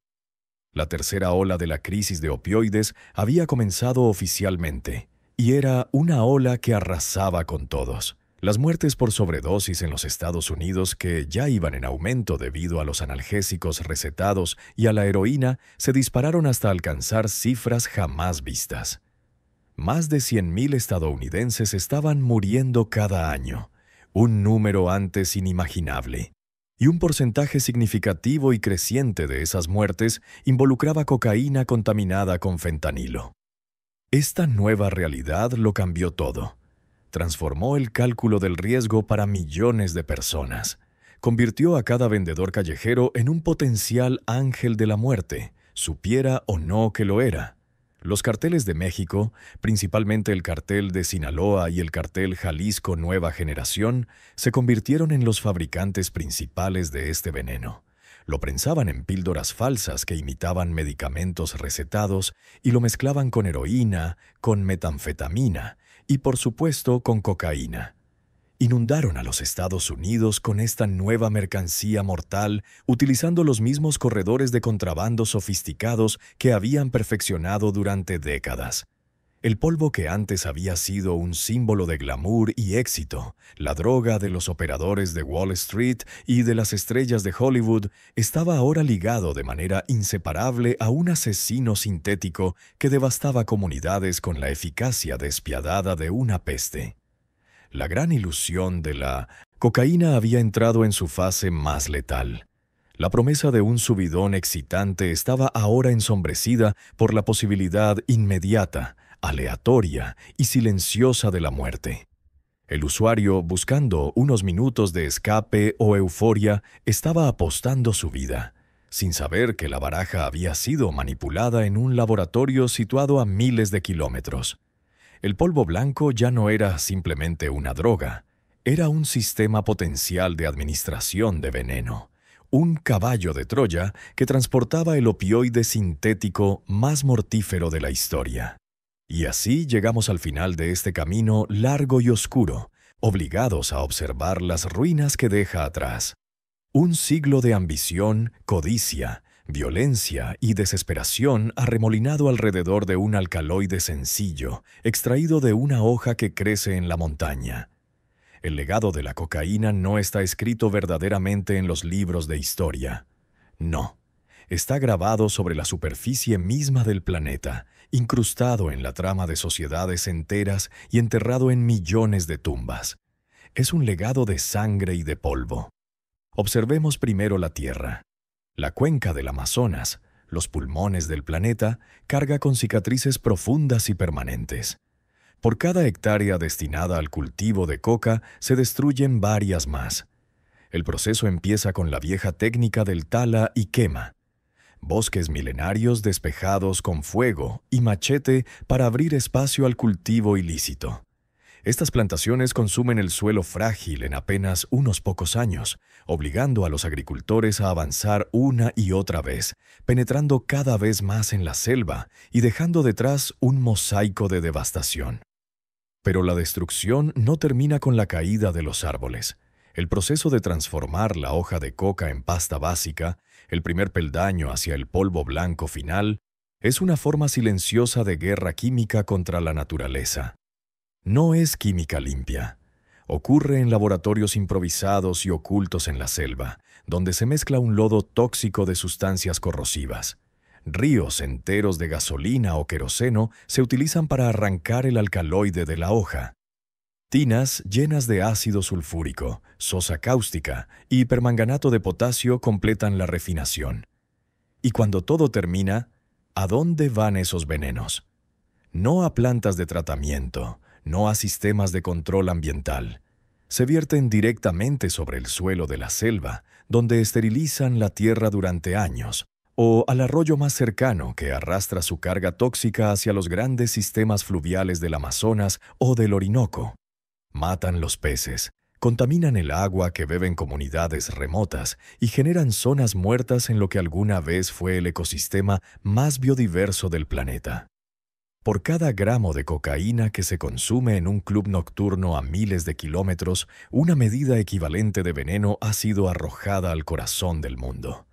Speaker 1: La tercera ola de la crisis de opioides había comenzado oficialmente, y era una ola que arrasaba con todos. Las muertes por sobredosis en los Estados Unidos, que ya iban en aumento debido a los analgésicos recetados y a la heroína, se dispararon hasta alcanzar cifras jamás vistas. Más de 100,000 estadounidenses estaban muriendo cada año, un número antes inimaginable. Y un porcentaje significativo y creciente de esas muertes involucraba cocaína contaminada con fentanilo. Esta nueva realidad lo cambió todo. Transformó el cálculo del riesgo para millones de personas. Convirtió a cada vendedor callejero en un potencial ángel de la muerte, supiera o no que lo era. Los carteles de México, principalmente el cartel de Sinaloa y el cartel Jalisco Nueva Generación, se convirtieron en los fabricantes principales de este veneno. Lo prensaban en píldoras falsas que imitaban medicamentos recetados y lo mezclaban con heroína, con metanfetamina y, por supuesto, con cocaína. Inundaron a los Estados Unidos con esta nueva mercancía mortal, utilizando los mismos corredores de contrabando sofisticados que habían perfeccionado durante décadas. El polvo que antes había sido un símbolo de glamour y éxito, la droga de los operadores de Wall Street y de las estrellas de Hollywood, estaba ahora ligado de manera inseparable a un asesino sintético que devastaba comunidades con la eficacia despiadada de una peste. La gran ilusión de la cocaína había entrado en su fase más letal. La promesa de un subidón excitante estaba ahora ensombrecida por la posibilidad inmediata, aleatoria y silenciosa de la muerte. El usuario, buscando unos minutos de escape o euforia, estaba apostando su vida, sin saber que la baraja había sido manipulada en un laboratorio situado a miles de kilómetros. El polvo blanco ya no era simplemente una droga, era un sistema potencial de administración de veneno, un caballo de Troya que transportaba el opioide sintético más mortífero de la historia. Y así llegamos al final de este camino largo y oscuro, obligados a observar las ruinas que deja atrás. Un siglo de ambición, codicia, violencia y desesperación arremolinado alrededor de un alcaloide sencillo, extraído de una hoja que crece en la montaña. El legado de la cocaína no está escrito verdaderamente en los libros de historia. No, está grabado sobre la superficie misma del planeta, incrustado en la trama de sociedades enteras y enterrado en millones de tumbas. Es un legado de sangre y de polvo. Observemos primero la Tierra. La cuenca del Amazonas, los pulmones del planeta, carga con cicatrices profundas y permanentes. Por cada hectárea destinada al cultivo de coca, se destruyen varias más. El proceso empieza con la vieja técnica del tala y quema. bosques milenarios despejados con fuego y machete para abrir espacio al cultivo ilícito. Estas plantaciones consumen el suelo frágil en apenas unos pocos años, obligando a los agricultores a avanzar una y otra vez, penetrando cada vez más en la selva y dejando detrás un mosaico de devastación. Pero la destrucción no termina con la caída de los árboles. El proceso de transformar la hoja de coca en pasta básica, el primer peldaño hacia el polvo blanco final, es una forma silenciosa de guerra química contra la naturaleza. No es química limpia. Ocurre en laboratorios improvisados y ocultos en la selva, donde se mezcla un lodo tóxico de sustancias corrosivas. Ríos enteros de gasolina o queroseno se utilizan para arrancar el alcaloide de la hoja. Tinas llenas de ácido sulfúrico, sosa cáustica y permanganato de potasio completan la refinación. Y cuando todo termina, ¿a dónde van esos venenos? No a plantas de tratamiento, no a sistemas de control ambiental. Se vierten directamente sobre el suelo de la selva, donde esterilizan la tierra durante años, o al arroyo más cercano que arrastra su carga tóxica hacia los grandes sistemas fluviales del Amazonas o del Orinoco. Matan los peces, contaminan el agua que beben comunidades remotas y generan zonas muertas en lo que alguna vez fue el ecosistema más biodiverso del planeta. Por cada gramo de cocaína que se consume en un club nocturno a miles de kilómetros, una medida equivalente de veneno ha sido arrojada al corazón del mundo.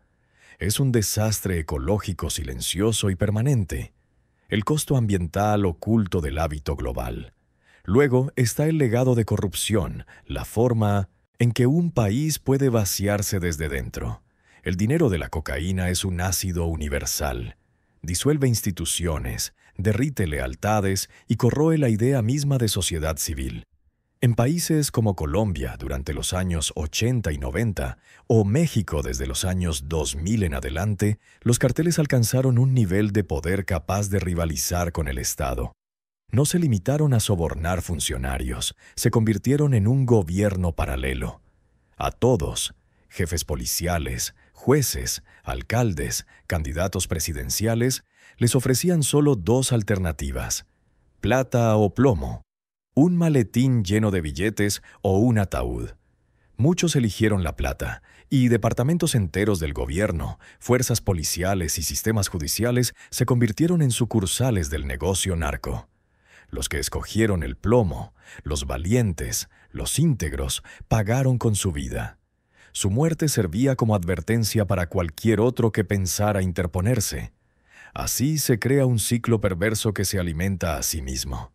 Speaker 1: Es un desastre ecológico silencioso y permanente. El costo ambiental oculto del hábito global. Luego está el legado de corrupción, la forma en que un país puede vaciarse desde dentro. El dinero de la cocaína es un ácido universal. Disuelve instituciones, derrite lealtades y corroe la idea misma de sociedad civil. En países como Colombia durante los años 80 y 90 o México desde los años 2000 en adelante, los carteles alcanzaron un nivel de poder capaz de rivalizar con el Estado. No se limitaron a sobornar funcionarios, se convirtieron en un gobierno paralelo. A todos, jefes policiales, jueces, alcaldes, candidatos presidenciales, les ofrecían solo dos alternativas: plata o plomo, un maletín lleno de billetes o un ataúd. Muchos eligieron la plata, y departamentos enteros del gobierno, fuerzas policiales y sistemas judiciales se convirtieron en sucursales del negocio narco. Los que escogieron el plomo, los valientes, los íntegros, pagaron con su vida. Su muerte servía como advertencia para cualquier otro que pensara interponerse. Así se crea un ciclo perverso que se alimenta a sí mismo.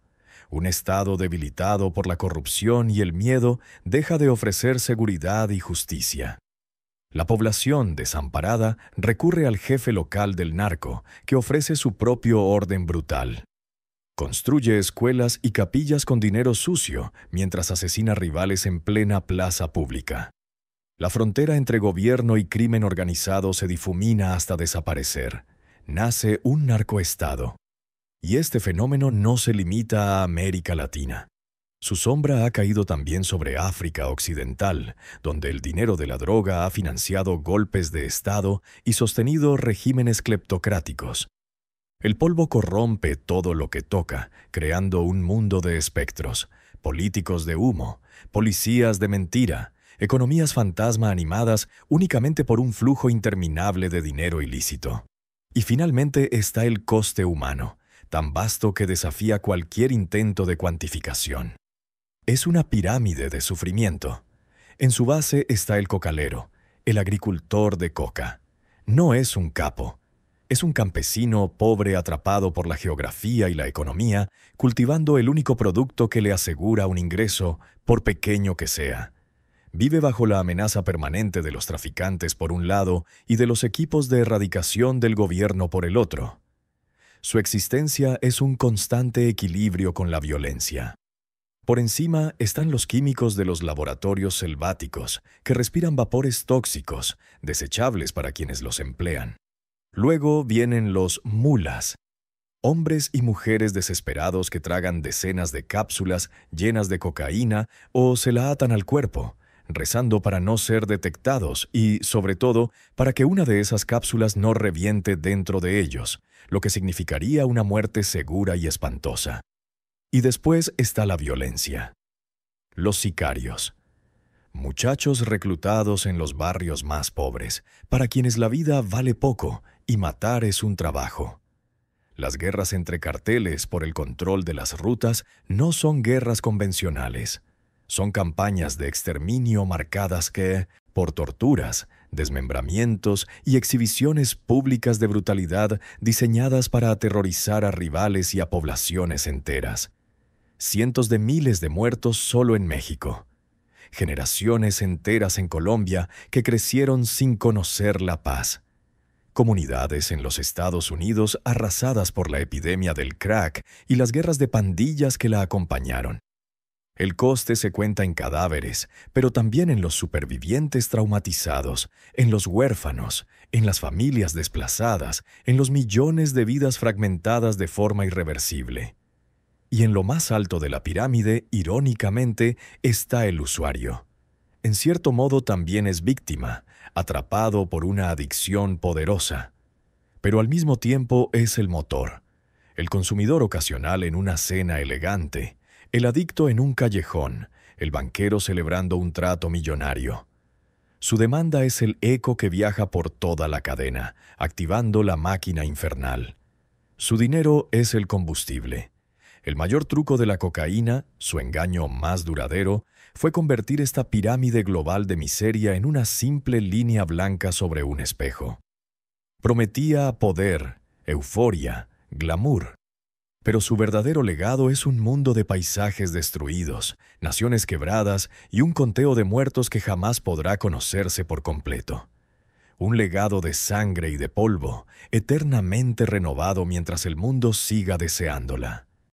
Speaker 1: Un Estado debilitado por la corrupción y el miedo deja de ofrecer seguridad y justicia. La población desamparada recurre al jefe local del narco, que ofrece su propio orden brutal. Construye escuelas y capillas con dinero sucio mientras asesina rivales en plena plaza pública. La frontera entre gobierno y crimen organizado se difumina hasta desaparecer. Nace un narcoestado. Y este fenómeno no se limita a América Latina. Su sombra ha caído también sobre África Occidental, donde el dinero de la droga ha financiado golpes de Estado y sostenido regímenes cleptocráticos. El polvo corrompe todo lo que toca, creando un mundo de espectros, políticos de humo, policías de mentira, economías fantasma animadas únicamente por un flujo interminable de dinero ilícito. Y finalmente está el coste humano, tan vasto que desafía cualquier intento de cuantificación. Es una pirámide de sufrimiento. En su base está el cocalero, el agricultor de coca. No es un capo. Es un campesino pobre atrapado por la geografía y la economía, cultivando el único producto que le asegura un ingreso, por pequeño que sea. Vive bajo la amenaza permanente de los traficantes por un lado y de los equipos de erradicación del gobierno por el otro. Su existencia es un constante equilibrio con la violencia. Por encima están los químicos de los laboratorios selváticos, que respiran vapores tóxicos, desechables para quienes los emplean. Luego vienen los mulas, hombres y mujeres desesperados que tragan decenas de cápsulas llenas de cocaína o se la atan al cuerpo, rezando para no ser detectados y, sobre todo, para que una de esas cápsulas no reviente dentro de ellos, lo que significaría una muerte segura y espantosa. Y después está la violencia. Los sicarios. Muchachos reclutados en los barrios más pobres, para quienes la vida vale poco y matar es un trabajo. Las guerras entre carteles por el control de las rutas no son guerras convencionales. Son campañas de exterminio marcadas que, por torturas, desmembramientos y exhibiciones públicas de brutalidad diseñadas para aterrorizar a rivales y a poblaciones enteras. Cientos de miles de muertos solo en México. Generaciones enteras en Colombia que crecieron sin conocer la paz. Comunidades en los Estados Unidos arrasadas por la epidemia del crack y las guerras de pandillas que la acompañaron. El coste se cuenta en cadáveres, pero también en los supervivientes traumatizados, en los huérfanos, en las familias desplazadas, en los millones de vidas fragmentadas de forma irreversible. Y en lo más alto de la pirámide, irónicamente, está el usuario. En cierto modo también es víctima, atrapado por una adicción poderosa. Pero al mismo tiempo es el motor, el consumidor ocasional en una cena elegante, el adicto en un callejón, el banquero celebrando un trato millonario. Su demanda es el eco que viaja por toda la cadena, activando la máquina infernal. Su dinero es el combustible. El mayor truco de la cocaína, su engaño más duradero, fue convertir esta pirámide global de miseria en una simple línea blanca sobre un espejo. Prometía poder, euforia, glamour. Pero su verdadero legado es un mundo de paisajes destruidos, naciones quebradas y un conteo de muertos que jamás podrá conocerse por completo. Un legado de sangre y de polvo, eternamente renovado mientras el mundo siga deseándola.